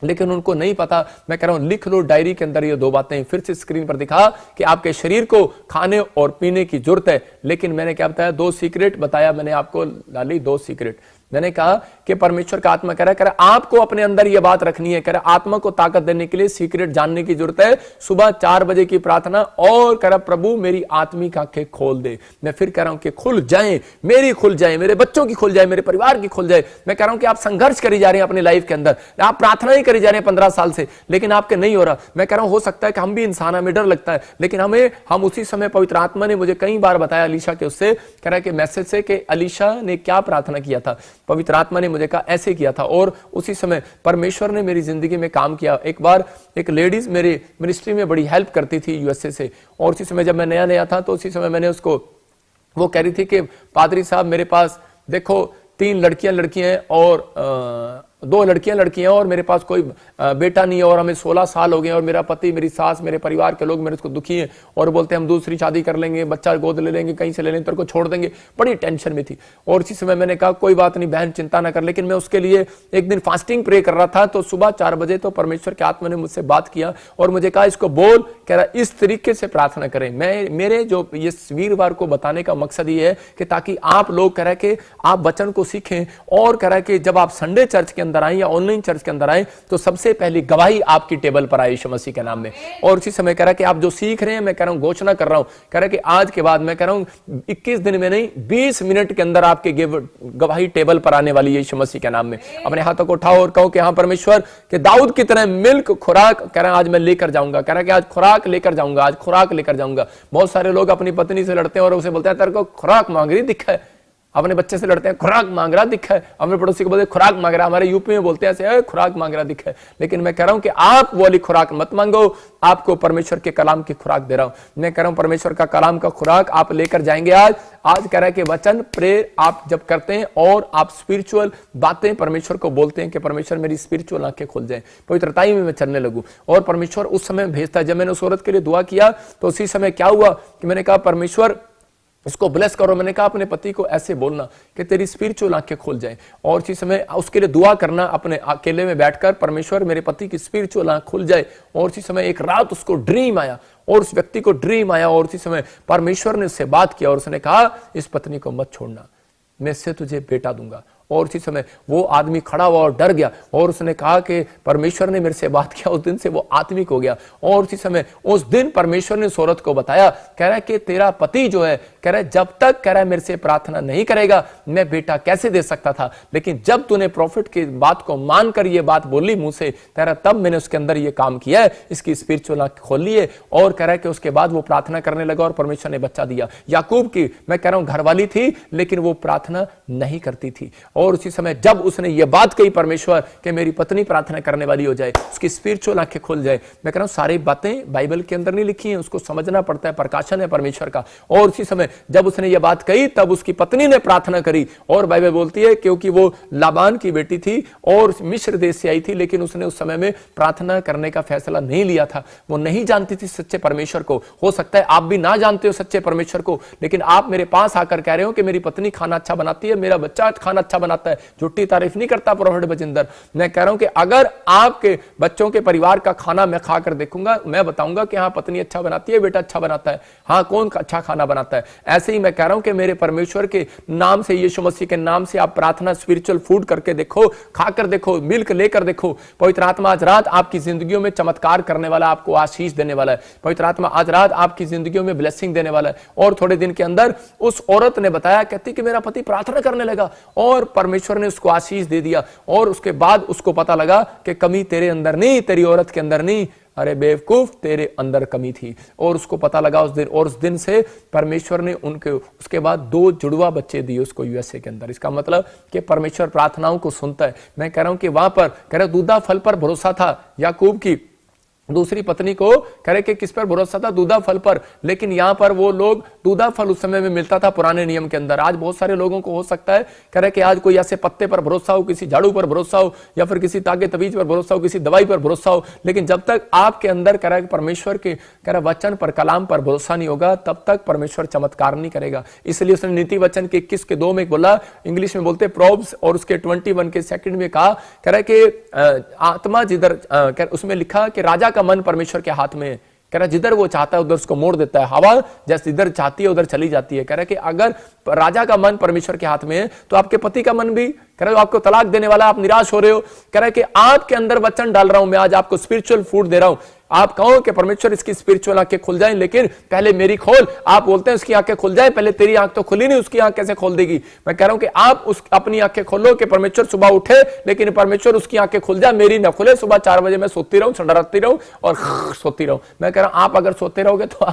लेकिन उनको नहीं पता। मैं कह रहा हूं लिख लो डायरी के अंदर ये 2 बातें, फिर से स्क्रीन पर दिखा कि आपके शरीर को खाने और पीने की जरूरत है, लेकिन मैंने क्या बताया, 2 सीक्रेट बताया मैंने आपको, लाली 2 सीक्रेट। मैंने कहा कि परमेश्वर का आत्मा कह रहा है आपको अपने अंदर यह बात रखनी है, कह रहा आत्मा को ताकत देने के लिए सीक्रेट जानने की जरूरत है। सुबह 4 बजे की प्रार्थना और कह रहा प्रभु मेरी आत्मिक आंखें खोल दे। मैं फिर कह रहा हूं कि खुल जाएं, मेरी खुल जाए, मेरे बच्चों की खुल जाए, मेरे परिवार की खुल जाए। मैं कह रहा हूं कि आप संघर्ष करी जा रहे हैं अपनी लाइफ के अंदर, आप प्रार्थना ही करी जा रहे हैं 15 साल से, लेकिन आपके नहीं हो रहा। मैं कह रहा हूं हो सकता है कि हम भी इंसान, हमें डर लगता है, लेकिन हम उसी समय पवित्र आत्मा ने मुझे कई बार बताया अलीशा के उससे कह रहा है कि मैसेज से कि अलीशा ने क्या प्रार्थना किया था, पवित्र आत्मा ने मुझे कहा ऐसे किया था, और उसी समय परमेश्वर ने मेरी जिंदगी में काम किया। एक बार एक लेडीज मेरे मिनिस्ट्री में बड़ी हेल्प करती थी यूएसए से, और उसी समय जब मैं नया था तो उसी समय मैंने उसको, वो कह रही थी कि पादरी साहब मेरे पास देखो 3 लड़कियां हैं और 2 लड़कियां और मेरे पास कोई बेटा नहीं है, और हमें 16 साल हो गए, और मेरा पति, मेरी सास, मेरे परिवार के लोग मेरे को दुखी हैं और बोलते हैं हम दूसरी शादी कर लेंगे, बच्चा गोद ले लेंगे, कहीं से ले लेंगे, तेरे को छोड़ देंगे। बड़ी टेंशन में थी, और इसी समय मैंने कहा कोई बात नहीं बहन चिंता ना कर, लेकिन मैं उसके लिए एक दिन फास्टिंग प्रे कर रहा था, तो सुबह 4 बजे तो परमेश्वर के आत्मा ने मुझसे बात किया और मुझे कहा इसको बोल, कह रहा इस तरीके से प्रार्थना करें। मेरे जो ये वीरवार को बताने का मकसद ये है कि ताकि आप लोग कह रहा है कि आप वचन को सीखें, और कह रहा है कि जब आप संडे चर्च के अंदर आए या ऑनलाइन चर्च के अंदर आए तो सबसे पहली गवाही आपकी टेबल पर आए यीशु मसीह के नाम में। और उसी समय कह रहा कि आप जो सीख रहे हैं, मैं कह रहा हूं, घोषणा कर रहा हूं, कह रहा कि आज के बाद मैं कह रहा हूं 21 दिन में नहीं 20 मिनट के अंदर आपके गवाही टेबल पर आने वाली है यीशु मसीह के नाम में। अपने हाथों को उठाओ और कहो कि हाँ परमेश्वर के दाऊद की तरह मिल्क खुराक कह रहा है आज मैं लेकर जाऊंगा। कह रहा है कि आज खुराक लेकर जाऊंगा, आज खुराक लेकर जाऊंगा। बहुत सारे लोग अपनी पत्नी से लड़ते हैं और उसे बोलते हैं तेरे को खुराक मांग रही दिखा है। अपने बच्चे से लड़ते हैं, खुराक मांग रहा दिखा है। अपने पड़ोसी को बोलते हैं खुराक मांग रहा। हमारे यूपी में बोलते हैं ऐसे, खुराक मांग रहा दिखा है। लेकिन मैं कह रहा हूं कि आप वो वाली खुराक मत मांगो, आपको परमेश्वर के कलाम की खुराक दे रहा हूं। मैं कह रहा हूं परमेश्वर का कलाम का खुराक आप लेकर जाएंगे। आज कह रहा है कि वचन प्रेयर आप जब करते हैं और आप स्पिरिचुअल बातें परमेश्वर को बोलते हैं कि परमेश्वर मेरी स्पिरिचुअल आंखें खुल जाएं, पवित्रताई में मैं चलने लगूं, और परमेश्वर उस समय भेजता है। जब मैंने उस औरत के लिए दुआ किया तो उसी समय क्या हुआ कि मैंने कहा परमेश्वर इसको ब्लेस करो। मैंने कहा अपने पति को ऐसे बोलना कि तेरी स्पिरिचुअल आंखें खुल जाएं, और उसी समय उसके लिए दुआ करना अपने अकेले में बैठकर, परमेश्वर मेरे पति की स्पिरिचुअल आंख खुल जाए। और उसी समय एक रात उसको ड्रीम आया और उस व्यक्ति को ड्रीम आया और उसी समय परमेश्वर ने उससे बात किया और उसने कहा इस पत्नी को मत छोड़ना, मैं इससे तुझे बेटा दूंगा। और उसी समय वो आदमी खड़ा हुआ और डर गया और उसने कहा कि परमेश्वर ने मेरे से बात किया। उस दिन से वो आत्मिक हो गया। और उसी समय उस दिन परमेश्वर ने उस औरत को बताया, कह रहा है कि तेरा पति जो है, कह रहा है जब तक कह रहा है मेरे से प्रार्थना नहीं करेगा मैं बेटा कैसे दे सकता था, लेकिन जब तूने प्रॉफिट की बात को मानकर ये बात बोली मुंह से, कह रहा तब मैंने उसके अंदर ये काम किया है, इसकी स्पिरिचुअल आंख खोल ली है। और कह रहा है कि उसके बाद वो प्रार्थना करने लगा और परमेश्वर ने बच्चा दिया। याकूब की मैं कह रहा हूं घरवाली थी लेकिन वो प्रार्थना नहीं करती थी। और उसी समय जब उसने ये बात कही परमेश्वर कि मेरी पत्नी प्रार्थना करने वाली हो जाए, उसकी स्पिरिचुअल आंखें खुल जाए। मैं कह रहा हूं सारी बातें बाइबल के अंदर नहीं लिखी हैं, उसको समझना पड़ता है, प्रकाशन है परमेश्वर का। और उसी समय जब उसने ये बात कही तब उसकी पत्नी ने प्रार्थना करी। और बाइबल बोलती है क्योंकि वो लाबान की बेटी थी और मिस्र देश से आई थी, लेकिन उसने उस समय में प्रार्थना करने का फैसला नहीं लिया था। वो नहीं जानती थी सच्चे परमेश्वर को। हो सकता है आप भी ना जानते हो सच्चे परमेश्वर को, लेकिन आप मेरे पास आकर कह रहे हो कि मेरी पत्नी खाना अच्छा बनाती है, मेरा बच्चा खाना अच्छा बनाता है। झूठी तारीफ नहीं करता प्रोफेट बजिंदर। मैं कह रहा हूं कि अगर आपके बच्चों के परिवार का खाना मैं खाकर देखूंगा, मैं बताऊंगा कि हाँ पत्नी अच्छा बनाती है, बेटा अच्छा बनाता है, हाँ कौन अच्छा खाना बनाता है। ऐसे ही मैं कह रहा हूं कि मेरे परमेश्वर के नाम से, यीशु मसीह के नाम से आप प्रार्थना स्पिरिचुअल फूड करके देखो, खाकर देखो, मिल्क लेकर देखो। पवित्र आत्मा आज रात आपकी जिंदगियों में चमत्कार करने वाला, आपको आशीष देने वाला है। पवित्र आत्मा आज रात आपकी जिंदगियों में ब्लेसिंग देने वाला है। और थोड़े दिन के अंदर उस औरत ने बताया, कहती कि मेरा पति प्रार्थना करने लगा और परमेश्वर ने उसको आशीष दे दिया। और उसके बाद उसको पता लगा कि कमी तेरे अंदर नहीं, तेरी औरत के अंदर नहीं, अरे बेवकूफ तेरे अंदर कमी थी। और उसको पता लगा उस दिन, और उस दिन से परमेश्वर ने उनके उसके बाद 2 जुड़वा बच्चे दिए उसको यूएसए के अंदर। इसका मतलब कि परमेश्वर प्रार्थनाओं को सुनता है। मैं कह रहा हूं कि वहां पर कह रहा दूधा फल पर भरोसा था याकूब की दूसरी पत्नी को, कह रहे कि किस पर भरोसा था, दूधा फल पर। लेकिन यहां पर वो लोग, दूधा फल उस समय में मिलता था पुराने नियम के अंदर। आज बहुत सारे लोगों को हो सकता है कह रहे कि आज कोई ऐसे पत्ते पर भरोसा हो, किसी झाड़ू पर भरोसा हो, या फिर किसी तागे तवीज पर भरोसा हो, किसी दवाई पर भरोसा हो। लेकिन जब तक आपके अंदर कह रहा है परमेश्वर के कह रहा वचन पर, कलाम पर भरोसा नहीं होगा, तब तक परमेश्वर चमत्कार नहीं करेगा। इसलिए उसने नीति वचन के 21 के 2 में बोला, इंग्लिश में बोलते प्रोब्स, और उसके 21 के 2 में कहा, कह रहा है कि आत्मा जिधर उसमें लिखा कि राजा का मन परमेश्वर के हाथ में है। कह रहा जिधर वो चाहता है उधर उसको मोड़ देता है। हवा जैसे इधर चाहती है उधर चली जाती है। कह रहा कि अगर राजा का मन परमेश्वर के हाथ में है तो आपके पति का मन भी, कह रहा आपको तलाक देने वाला, आप निराश हो रहे हो, कह रहा है कि आपके अंदर वचन डाल रहा हूं मैं, आज आपको स्पिरिचुअल फूड दे रहा हूं। आप कहो कि परमेश्वर इसकी स्पिरिचुअल आंखें खुल जाएं, लेकिन पहले मेरी खोल। आप बोलते हैं उसकी आंखें खुल जाए, पहले तेरी आंख तो खुली नहीं, उसकी आंख कैसे खोल देगी। मैं कह रहा हूं कि आप उस अपनी आंखें खोलो कि परमेश्वर सुबह उठे, लेकिन परमेश्वर उसकी आंखें खुल जाए, मेरी ना खुले। सुबह 4 बजे मैं सोती रहूं, सड़राती रहूं और सोती रहूं। मैं कह रहा हूं आप अगर सोते रहोगे तो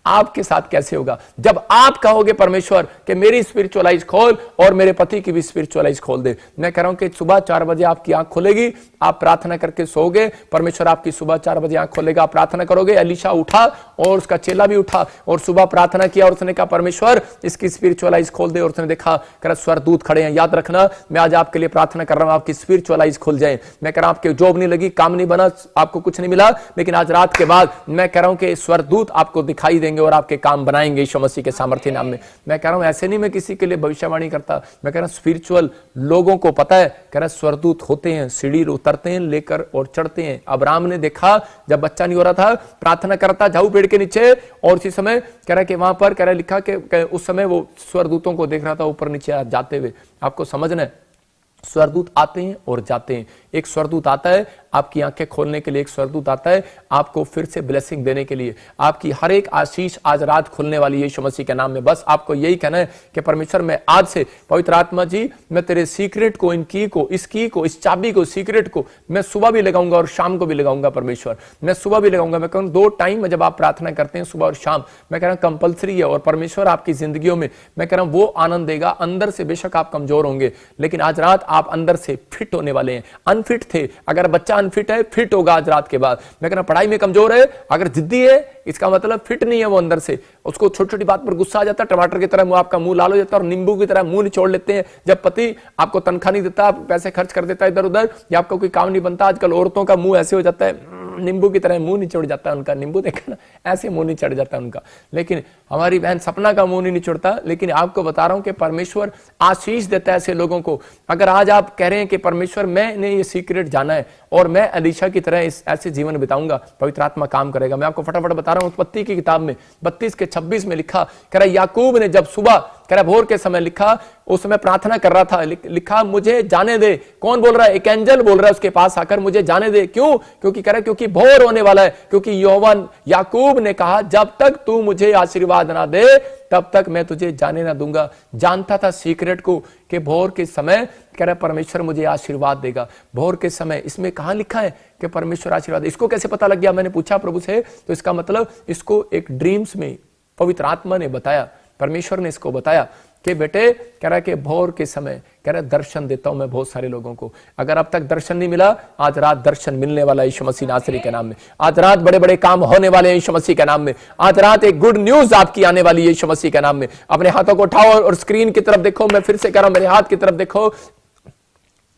आपके साथ कैसे होगा। जब आप कहोगे परमेश्वर कि मेरी स्पिरिचुअल आइज खोल और मेरे पति की भी स्पिरिचुअल आइज खोल दे, मैं कह रहा हूं कि सुबह 4 बजे आपकी आंख खुलेगी, आप प्रार्थना करके सोओगे, परमेश्वर आपकी सुबह 4 बजे आंख खोलेगा, आप प्रार्थना करोगे। एलीशा उठा और उसका चेला भी उठा और सुबह प्रार्थना किया और उसने कहा परमेश्वर इसकी स्पिरिचुअल आइज खोल दे। और उसने देखा कर स्वर्गदूत खड़े हैं। याद रखना मैं आज आपके लिए प्रार्थना कर रहा हूं, आपकी स्पिरिचुअल आइज खुल जाए। मैं कह रहा हूं आपके जॉब नहीं लगी, काम नहीं बना, आपको कुछ नहीं मिला, लेकिन आज रात के बाद मैं कह रहा हूं कि स्वर्गदूत आपको दिखाई देंगे और आपके काम बनाएंगे यीशु मसीह के सामर्थ्य नाम में। मैं कह रहा हूं ऐसे नहीं मैं किसी के लिए भविष्यवाणी करता, मैं कह रहा हूं स्पिरिचुअल लोगों को पता है, कह रहा स्वर्गदूत होते हैं, सीढ़ी उतरते हैं लेकर और चढ़ते हैं। अब्राहम ने देखा जब बच्चा नहीं हो रहा था, प्रार्थना करता झाऊ पेड़ के नीचे, और उसी समय कह रहा कि वहां पर कह रहा लिखा कि उस समय वो स्वर्गदूतों को देख रहा था ऊपर नीचे जाते हुए। आपको समझना है स्वर्गदूत आते हैं और जाते हैं। एक स्वर्गदूत आता है आपकी आंखें खोलने के लिए, एक स्वर्गदूत आता है आपको फिर से ब्लेसिंग देने के लिए। आपकी हर एक आशीष आज रात खुलने वाली है यीशु मसीह के नाम में। बस आपको यही कहना है कि परमेश्वर मैं आज से, पवित्र आत्मा जी, मैं तेरे सीक्रेट को, इन की को, इस की को, इस चाबी को, सीक्रेट को मैं सुबह भी लगाऊंगा और शाम को भी लगाऊंगा। परमेश्वर मैं सुबह भी लगाऊंगा। मैं कहूँ 2 टाइम में जब आप प्रार्थना करते हैं, सुबह और शाम, मैं कह रहा हूँ कंपलसरी है। और परमेश्वर आपकी जिंदगियों में मैं कह रहा हूँ वो आनंद देगा। अंदर से बेशक आप कमजोर होंगे, लेकिन आज रात आप अंदर से फिट होने वाले हैं। अनफिट थे, अगर बच्चा अनफिट है, फिट होगा आज रात के बाद। मैं कह रहा पढ़ाई में कमजोर है, अगर जिद्दी है, इसका मतलब फिट नहीं है वो अंदर से। उसको छोटी छोटी बात पर गुस्सा आ जाता है, टमाटर की तरह आपका मुंह लाल हो जाता है और नींबू की तरह मुंह निचोड़ लेते हैं। जब पति आपको तनख्वाह नहीं देता, आप पैसे खर्च कर देता है इधर उधर, या आपका कोई काम नहीं बनता, आजकल औरतों का मुंह ऐसे हो जाता है, नींबू की तरह मुंह निचोड़ जाता है उनका। नींबू देखा ना, ऐसे मुंह निचोड़ जाता है उनका। लेकिन हमारी बहन सपना का मुंह नहीं निचोड़ता। लेकिन आपको बता रहा हूं कि परमेश्वर आशीष देता है ऐसे लोगों को। अगर आज आप कह रहे हैं कि परमेश्वर मैंने ये सीक्रेट जाना है और मैं अलीशा की तरह इस ऐसे जीवन बिताऊंगा, पवित्र आत्मा काम करेगा। मैं आपको फटाफट बता रहा हूं, उत्पत्ति की किताब में 32:26 में लिखा, कह रहा याकूब ने जब सुबह, कह रहा भोर के समय लिखा, उस समय प्रार्थना कर रहा था, लिखा मुझे जाने दे। कौन बोल रहा है? एक एंजल बोल रहा है उसके पास आकर, मुझे जाने दे। क्यों? क्योंकि कह रहा क्योंकि भोर होने वाला है। क्योंकि यहोवा याकूब ने कहा जब तक तू मुझे आशीर्वाद ना दे तब तक मैं तुझे जाने ना दूंगा। जानता था सीक्रेट को कि भोर के समय कह रहा परमेश्वर मुझे आशीर्वाद देगा। भोर के समय, इसमें कहां लिखा है कि परमेश्वर आशीर्वाद? इसको कैसे पता लग गया? मैंने पूछा प्रभु से, तो इसका मतलब इसको एक ड्रीम्स में पवित्र आत्मा ने बताया, परमेश्वर ने इसको बताया कि बेटे, कह रहा कि भोर के समय, कह रहा दर्शन देता हूं मैं बहुत सारे लोगों को। अगर अब तक दर्शन नहीं मिला, आज रात दर्शन मिलने वाला है यीशु मसीह नासरी के नाम में। आज रात बड़े बड़े काम होने वाले हैं यीशु मसीह के नाम में। आज रात एक गुड न्यूज आपकी आने वाली है यीशु मसीह के नाम में। अपने हाथों को उठाओ और स्क्रीन की तरफ देखो। मैं फिर से कह रहा हूं, मेरे हाथ की तरफ देखो।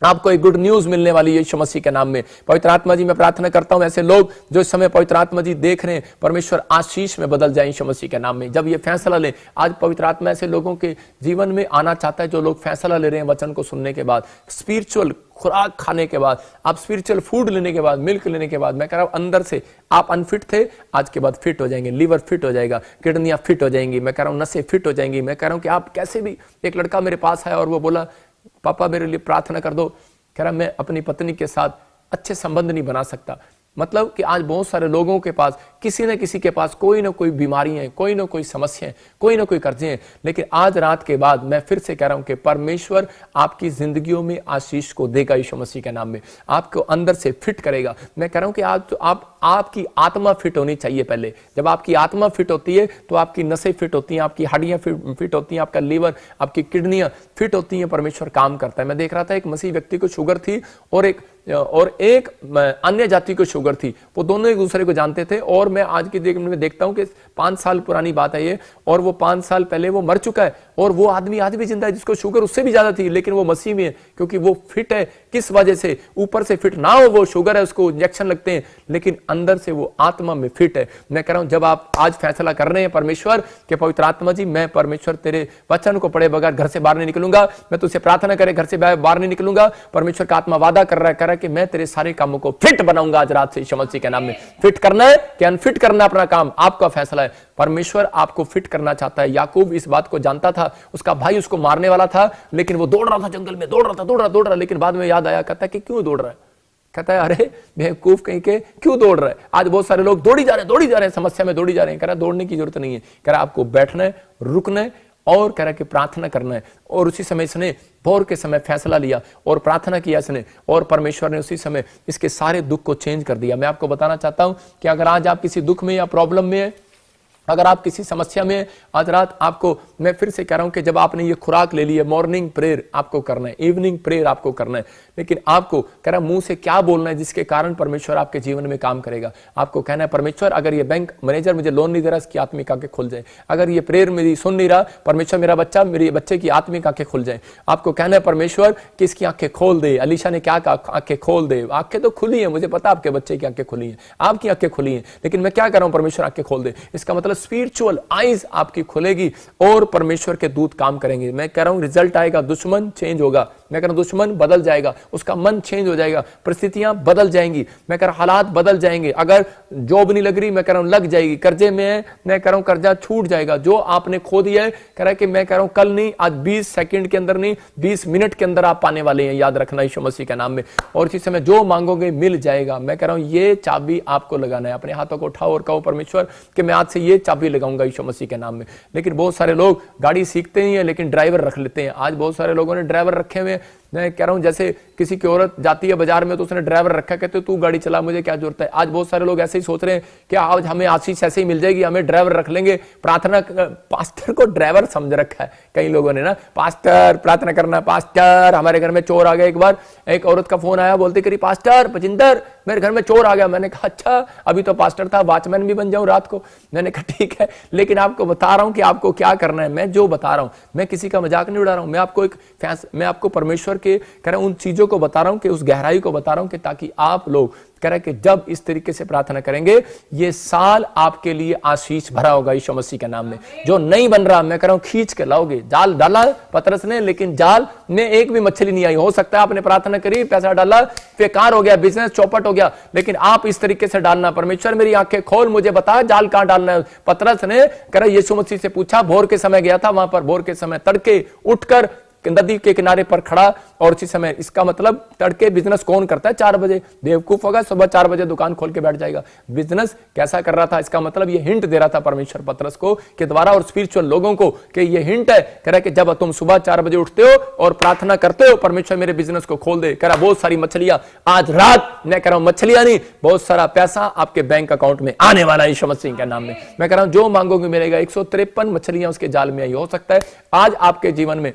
आपको एक गुड न्यूज मिलने वाली है यीशु मसीह के नाम में। पवित्र आत्मा जी, मैं प्रार्थना करता हूं ऐसे लोग जो इस समय पवित्र आत्मा जी देख रहे हैं, परमेश्वर आशीष में बदल जाए यीशु मसीह के नाम में। जब ये फैसला ले, आज पवित्र आत्मा ऐसे लोगों के जीवन में आना चाहता है जो लोग फैसला ले रहे हैं वचन को सुनने के बाद, स्पिरिचुअल खुराक खाने के बाद, आप स्पिरिचुअल फूड लेने के बाद, मिल्क लेने के बाद। मैं कह रहा हूं अंदर से आप अनफिट थे, आज के बाद फिट हो जाएंगे। लीवर फिट हो जाएगा, किडनियां फिट हो जाएंगी। मैं कह रहा हूं नसें फिट हो जाएंगी। मैं कह रहा हूं कि आप कैसे भी, एक लड़का मेरे पास आया और वो बोला पापा मेरे लिए प्रार्थना कर दो। कह रहा मैं अपनी पत्नी के साथ अच्छे संबंध नहीं बना सकता। मतलब कि आज बहुत सारे लोगों के पास, किसी न किसी के पास कोई ना कोई बीमारी है, कोई ना कोई समस्या, कोई ना कोई कर्जे हैं। लेकिन आज रात के बाद मैं फिर से कह रहा हूं कि परमेश्वर आपकी जिंदगियों में आशीष को देगा यीशु मसीह के नाम में। आपको अंदर से फिट करेगा। मैं कह रहा हूं कि आज तो आपकी आत्मा फिट होनी चाहिए पहले। जब आपकी आत्मा फिट होती है तो आपकी नसें फिट होती हैं, आपकी हड्डियां फिट होती हैं, आपका लीवर, आपकी किडनियां फिट होती हैं। परमेश्वर काम करता है। मैं देख रहा था एक मसीह व्यक्ति को शुगर थी और एक अन्य जाति को शुगर थी। वो दोनों एक दूसरे को जानते थे। और मैं आज की डेट में देखता हूं कि 5 साल पुरानी बात है ये, और वो 5 साल पहले वो मर चुका है। और वो आदमी आज भी जिंदा है जिसको शुगर उससे भी ज्यादा थी, लेकिन वो मसीह में है क्योंकि वो फिट है। किस वजह से? ऊपर से फिट ना हो, वो शुगर है, उसको इंजेक्शन लगते हैं, लेकिन अंदर से वो आत्मा में फिट है। मैं कह रहा हूं जब आप आज फैसला कर रहे हैं परमेश्वर के पवित्र आत्मा जी, मैं परमेश्वर तेरे वचन को पढ़े बगैर घर से बाहर नहीं निकलूंगा, मैं तुझसे प्रार्थना करे घर से बाहर नहीं निकलूंगा। परमेश्वर का आत्मा वादा कर रहा है कि मैं तेरे सारे कामों को फिट बनाऊंगा आज रात से यीशु मसीह के नाम में। फिट करना है कि अनफिट करना, अपना काम आपका फैसला है। परमेश्वर आपको फिट करना चाहता है। याकूब इस बात को जानता था, उसका भाई उसको मारने वाला था, लेकिन वो दौड़ रहा था जंगल में, दौड़ रहा, लेकिन बाद में याद आया, कहता है कि क्यों दौड़ रहा है? कहता है अरे बेवकूफ कहीं के, क्यों दौड़ रहा है? आज बहुत सारे लोग दौड़ी जा रहे हैं, समस्या में दौड़ी जा रहे हैं। कह रहा दौड़ने की जरूरत नहीं है, कह रहा आपको बैठना है, रुकना है और कह रहा कि प्रार्थना करना है। और उसी समय इसने भोर के समय फैसला लिया और प्रार्थना किया इसने, और परमेश्वर ने उसी समय इसके सारे दुख को चेंज कर दिया। मैं आपको बताना चाहता हूं कि अगर आज आप किसी दुख में या प्रॉब्लम में है, अगर आप किसी समस्या में, आज रात आपको मैं फिर से कह रहा हूं कि जब आपने ये खुराक ले ली है, मॉर्निंग प्रेयर आपको करना है, इवनिंग प्रेयर आपको करना है, लेकिन आपको कह रहा मुंह से क्या बोलना है जिसके कारण परमेश्वर आपके जीवन में काम करेगा। आपको कहना है परमेश्वर अगर ये बैंक मैनेजर मुझे लोन नहीं दे रहा, इसकी आत्मिक आंखें खुल जाए। अगर ये प्रेयर मेरी सुन नहीं रहा, परमेश्वर मेरा बच्चा, मेरे बच्चे की आत्मिक आंखें खुल जाए। आपको कहना है परमेश्वर कि इसकी आंखें खोल दे। अलीशा ने क्या कहा? आंखें खोल दे। आंखें तो खुली है, मुझे पता आपके बच्चे की आंखें खुली हैं, आपकी आंखें खुली हैं, लेकिन मैं क्या कर रहा हूं? परमेश्वर आंखें खोल दे। इसका मतलब स्पिरिचुअल आईज आपकी खुलेगी और परमेश्वर के दूत काम करेंगे। मैं कह रहा हूं रिजल्ट आएगा, दुश्मन चेंज होगा, मैं कह रहा हूं दुश्मन बदल जाएगा, उसका मन चेंज हो जाएगा, परिस्थितियां बदल जाएंगी, मैं कह रहा हूं हालात बदल जाएंगे। अगर जॉब नहीं लग रही, मैं कह रहा हूं लग जाएगी, कर्जे में है, मैं कह रहा हूं कर्जा छूट जाएगा, जो आपने खो दिया है कह रहा है कि मैं कह रहा हूं कल नहीं, आज 20 सेकंड के अंदर नहीं, 20 मिनट के अंदर आप पाने वाले हैं, याद रखना यीशु मसीह के नाम में। और इसी समय जो मांगोगे मिल जाएगा। मैं कह रहा हूं ये चाबी आपको लगाना है। अपने हाथों को उठाओ और कहो परमेश्वर कि मैं आज से ये चाबी लगाऊंगा यीशु मसीह के नाम में। लेकिन बहुत सारे लोग गाड़ी सीखते ही हैं लेकिन ड्राइवर रख लेते हैं। आज बहुत सारे लोगों ने ड्राइवर रखे हुए हैं। मैं कह रहा हूं जैसे किसी की औरत जाती है बाजार में तो उसने ड्राइवर रखा, कहते तू गाड़ी चला, मुझे क्या जरूरत है। आज बहुत सारे लोग ऐसे ही सोच रहे हैं कि आज हमें आशीष ऐसे ही मिल जाएगी, हमें ड्राइवर रख लेंगे। प्रार्थना पास्टर को ड्राइवर समझ रखा है कई लोगों ने ना, पास्टर प्रार्थना करना, पास्टर हमारे घर में चोर आ गया। एक बार एक औरत का फोन आया, बोलती करी पास्टर बजिंदर मेरे घर में चोर आ गया। मैंने कहा अच्छा, अभी तो पास्टर था, वॉचमैन भी बन जाऊं रात को। मैंने कहा ठीक है, लेकिन आपको बता रहा हूं कि आपको क्या करना है। मैं जो बता रहा हूं, मैं किसी का मजाक नहीं उड़ा रहा हूं, मैं आपको परमेश्वर के कह रहा हूं उन चीजों को बता रहा हूं कि उस गहराई को बता रहा हूं कि ताकि आप लोग कह रहे कि जब इस तरीके से प्रार्थना करेंगे ये साल आपके लिए आशीष भरा होगा यीशु मसीह के नाम में। जो नहीं बन रहा, मैं कह रहा हूं खींच के लाओगे। जाल डाला पतरस ने, लेकिन जाल में एक भी मछली नहीं आई। हो सकता है आपने प्रार्थना करी, पैसा डाला, बेकार हो गया, बिजनेस चौपट हो गया, लेकिन आप इस तरीके से डालना, परमेश्वर मेरी आंखें खोल, मुझे बता जाल कहां डालना है। पतरस ने कह रहा यीशु मसीह से पूछा, भोर के समय गया था, वहां पर भोर के समय तड़के उठकर नदी के किनारे पर खड़ा, और उसी समय इसका मतलब तड़के बिजनेस कौन करता है 4 बजे, बेवकूफ होगा, सुबह 4 बजे दुकान खोल के बैठ जाएगा। बिजनेस कैसा कर रहा था, इसका मतलब ये हिंट दे रहा था परमेश्वर पतरस को के द्वारा और स्पिरिचुअल लोगों को कि ये हिंट है, कह रहा कि जब तुम सुबह 4 बजे उठते हो और प्रार्थना करते हो, परमेश्वर मेरे बिजनेस को खोल दे। कह रहा बहुत सारी मछलियां आज रात, मैं कह रहा हूं मछलियां नहीं, बहुत सारा पैसा आपके बैंक अकाउंट में आने वाला है यीशु मसीह के नाम में। मैं कह रहा हूं जो मांगोगे मिलेगा। 153 मछलियां उसके जाल में आई। हो सकता है आज आपके जीवन में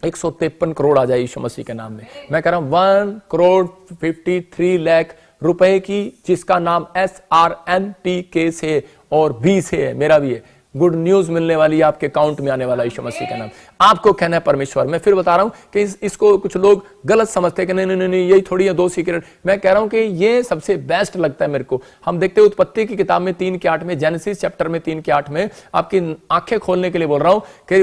153 करोड़ आ जाए यीशु मसीह के नाम में। मैं कह रहा हूं 1,53 लाख रुपए की, जिसका नाम SRNTK से और B से है, मेरा भी है। गुड न्यूज मिलने वाली है, आपके अकाउंट में आने वाला यीशु मसीह का नाम। आपको कहना है परमेश्वर। मैं फिर बता रहा हूं कि इसको कुछ लोग गलत समझते हैं कि नहीं यही थोड़ी है 2 सीक्रेट। मैं कह रहा हूं कि ये सबसे बेस्ट लगता है मेरे को। हम देखते हैं उत्पत्ति की किताब में 3:8 में, जेनेसिस चैप्टर में 3:8 में, आपकी आंखें खोलने के लिए बोल रहा हूं कि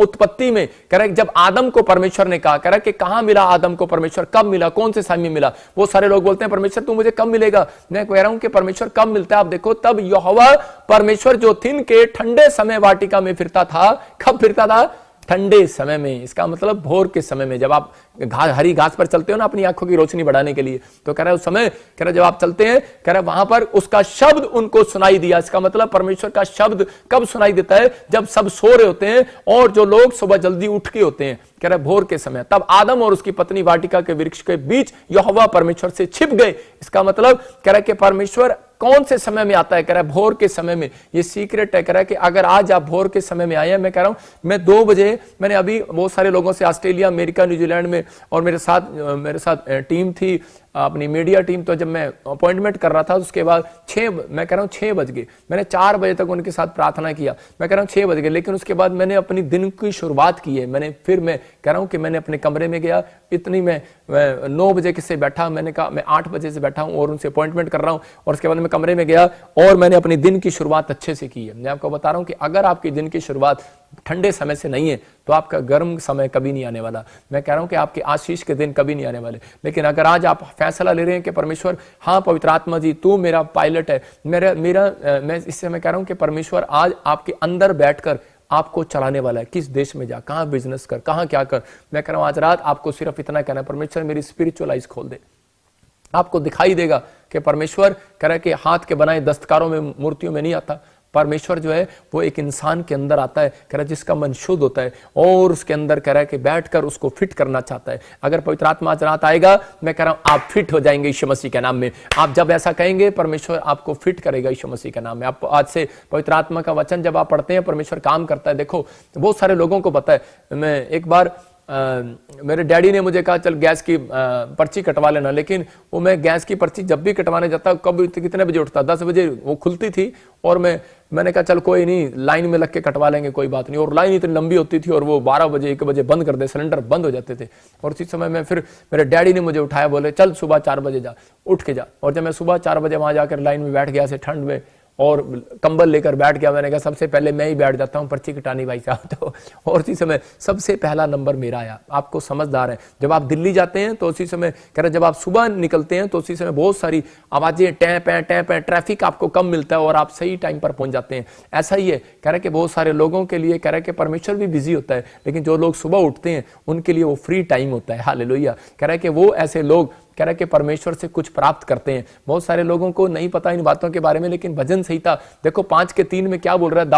उत्पत्ति में कह रहा है जब आदम को परमेश्वर ने कहा, कह रहा है कि कहां मिला आदम को परमेश्वर, कब मिला, कौन से समय में मिला। वो सारे लोग बोलते हैं परमेश्वर तू मुझे कब मिलेगा। मैं कह रहा हूं कि परमेश्वर कब मिलता है। आप देखो तब यहोवा परमेश्वर जो थिन के ठंडे समय वाटिका में फिरता था। कब फिरता था? ठंडे समय में। इसका मतलब भोर के समय में, जब आप हरी घास पर चलते हो ना अपनी आंखों की रोशनी बढ़ाने के लिए, तो कह रहा है उस समय, कह रहा है जब आप चलते हैं, कह रहा है वहां पर उसका शब्द उनको सुनाई दिया। इसका मतलब परमेश्वर का शब्द कब सुनाई देता है? जब सब सो रहे होते हैं और जो लोग सुबह जल्दी उठ के होते हैं। कह रहा है भोर के समय। तब आदम और उसकी पत्नी वाटिका के वृक्ष के बीच यहोवा परमेश्वर से छिप गए। इसका मतलब कह रहा है कि परमेश्वर कौन से समय में आता है? कह रहा है भोर के समय में। ये सीक्रेट है। कह रहा है कि अगर आज आप भोर के समय में आए हैं, मैं कह रहा हूं मैं 2 बजे, मैंने अभी बहुत सारे लोगों से ऑस्ट्रेलिया, अमेरिका, न्यूजीलैंड में, और मेरे साथ टीम थी, अपनी मीडिया टीम, तो जब मैं अपॉइंटमेंट कर रहा था उसके बाद 6 बज गए। मैंने 4 बजे तक उनके साथ प्रार्थना किया। मैं कह रहा हूं 6 बज गए, लेकिन उसके बाद मैंने अपनी दिन की शुरुआत की है। मैं कह रहा हूं कि मैंने अपने कमरे में गया, इतनी मैं 9 बजे किससे बैठा, मैंने कहा मैं 8 बजे से बैठा हूं और उनसे अपॉइंटमेंट कर रहा हूं, और उसके बाद मैं कमरे में गया और मैंने अपनी दिन की शुरुआत अच्छे से की है। मैं आपको बता रहा हूं कि अगर आपकी दिन की शुरुआत ठंडे समय से नहीं है तो आपका गर्म समय कभी नहीं आने वाला। मैं कह रहा हूं कि आपके आशीष के दिन कभी नहीं आने वाले। लेकिन अगर आज आप फैसला ले रहे हैं कि परमेश्वर, हाँ पवित्र आत्मा जी तू मेरा पायलट है, मैं इससे मैं कह रहा हूं कि परमेश्वर आज आपके अंदर बैठकर आपको चलाने वाला है। किस देश में जा, कहां बिजनेस कर, कहां क्या कर। मैं कह रहा हूं आज रात आपको सिर्फ इतना कहना है, परमेश्वर मेरी स्पिरिचुअल आइज खोल दे। आपको दिखाई देगा कि परमेश्वर कह रहा है कि हाथ के बनाए दस्तकारों में, मूर्तियों में नहीं आता। परमेश्वर जो है वो एक इंसान के अंदर आता है, कह रहा है जिसका मन शुद्ध होता है, और उसके अंदर कह रहा है कि बैठकर उसको फिट करना चाहता है। अगर पवित्र आत्मा आज रात आएगा, मैं कह रहा हूं आप फिट हो जाएंगे यीशु मसीह के नाम में। आप जब ऐसा कहेंगे, परमेश्वर आपको फिट करेगा यीशु मसीह के नाम में। आप आज से पवित्र आत्मा का वचन जब आप पढ़ते हैं, परमेश्वर काम करता है। देखो बहुत सारे लोगों को पता है, मैं एक बार मेरे डैडी ने मुझे कहा चल गैस की पर्ची कटवा लेना, लेकिन वो मैं गैस की पर्ची जब भी कटवाने जाता, कब कितने बजे उठता, 10 बजे वो खुलती थी, और मैंने कहा चल कोई नहीं, लाइन में लग के कटवा लेंगे, कोई बात नहीं। और लाइन इतनी लंबी होती थी और वो 12 बजे 1 बजे बंद कर दे, सिलेंडर बंद हो जाते थे। और उसी समय में फिर मेरे डैडी ने मुझे उठाया, बोले चल सुबह 4 बजे जा, उठ के जा। और जब मैं सुबह 4 बजे वहां जाकर लाइन में बैठ गया से ठंड में, और कंबल लेकर बैठ गया। मैंने कहा सबसे पहले मैं ही बैठ जाता हूं, पर्ची कटानी भाई साहब। तो और उसी समय सबसे पहला नंबर मेरा आया। आपको समझदार है, जब आप दिल्ली जाते हैं तो उसी समय कह रहे, जब आप सुबह निकलते हैं तो उसी समय बहुत सारी आवाजें, टैप है, ट्रैफिक आपको कम मिलता है और आप सही टाइम पर पहुंच जाते हैं। ऐसा ही है, कह रहे कि बहुत सारे लोगों के लिए कह रहे कि परमेश्वर भी बिजी होता है, लेकिन जो लोग सुबह उठते हैं उनके लिए वो फ्री टाइम होता है। हालेलुया। कह रहे कि वो ऐसे लोग कह रहा है कि परमेश्वर से कुछ प्राप्त करते हैं। बहुत सारे लोगों को नहीं पता इन बातों के बारे में, लेकिन भजन संहिता देखो 5:3 में क्या बोल रहा है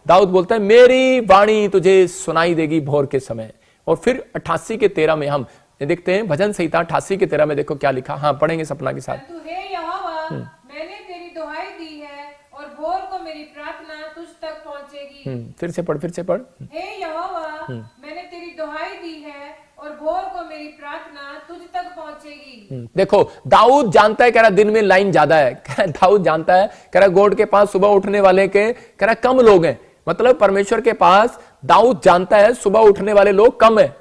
दाऊद बोलता है, मेरी वाणी तुझे सुनाई देगी भोर के समय। और फिर 88:13 में हम देखते हैं, भजन संहिता 88:13 में देखो क्या लिखा। हाँ, पढ़ेंगे सपना के साथ। हे यहोवा, मैंने तेरी दुहाई दी है और भोर को मेरी प्रार्थना तुझ तक पहुंचेगी। फिर से पढ़। हे यहोवा, मैंने तेरी दुहाई दी है और भोर को मेरी प्रार्थना तुझ तक पहुंचेगी। देखो दाऊद जानता है, कह रहा दिन में लाइन ज्यादा है। दाऊद जानता है, कह रहा गॉड के पास सुबह उठने वाले के कह रहा कम लोग हैं। मतलब परमेश्वर के पास दाऊद जानता है सुबह उठने वाले लोग कम है।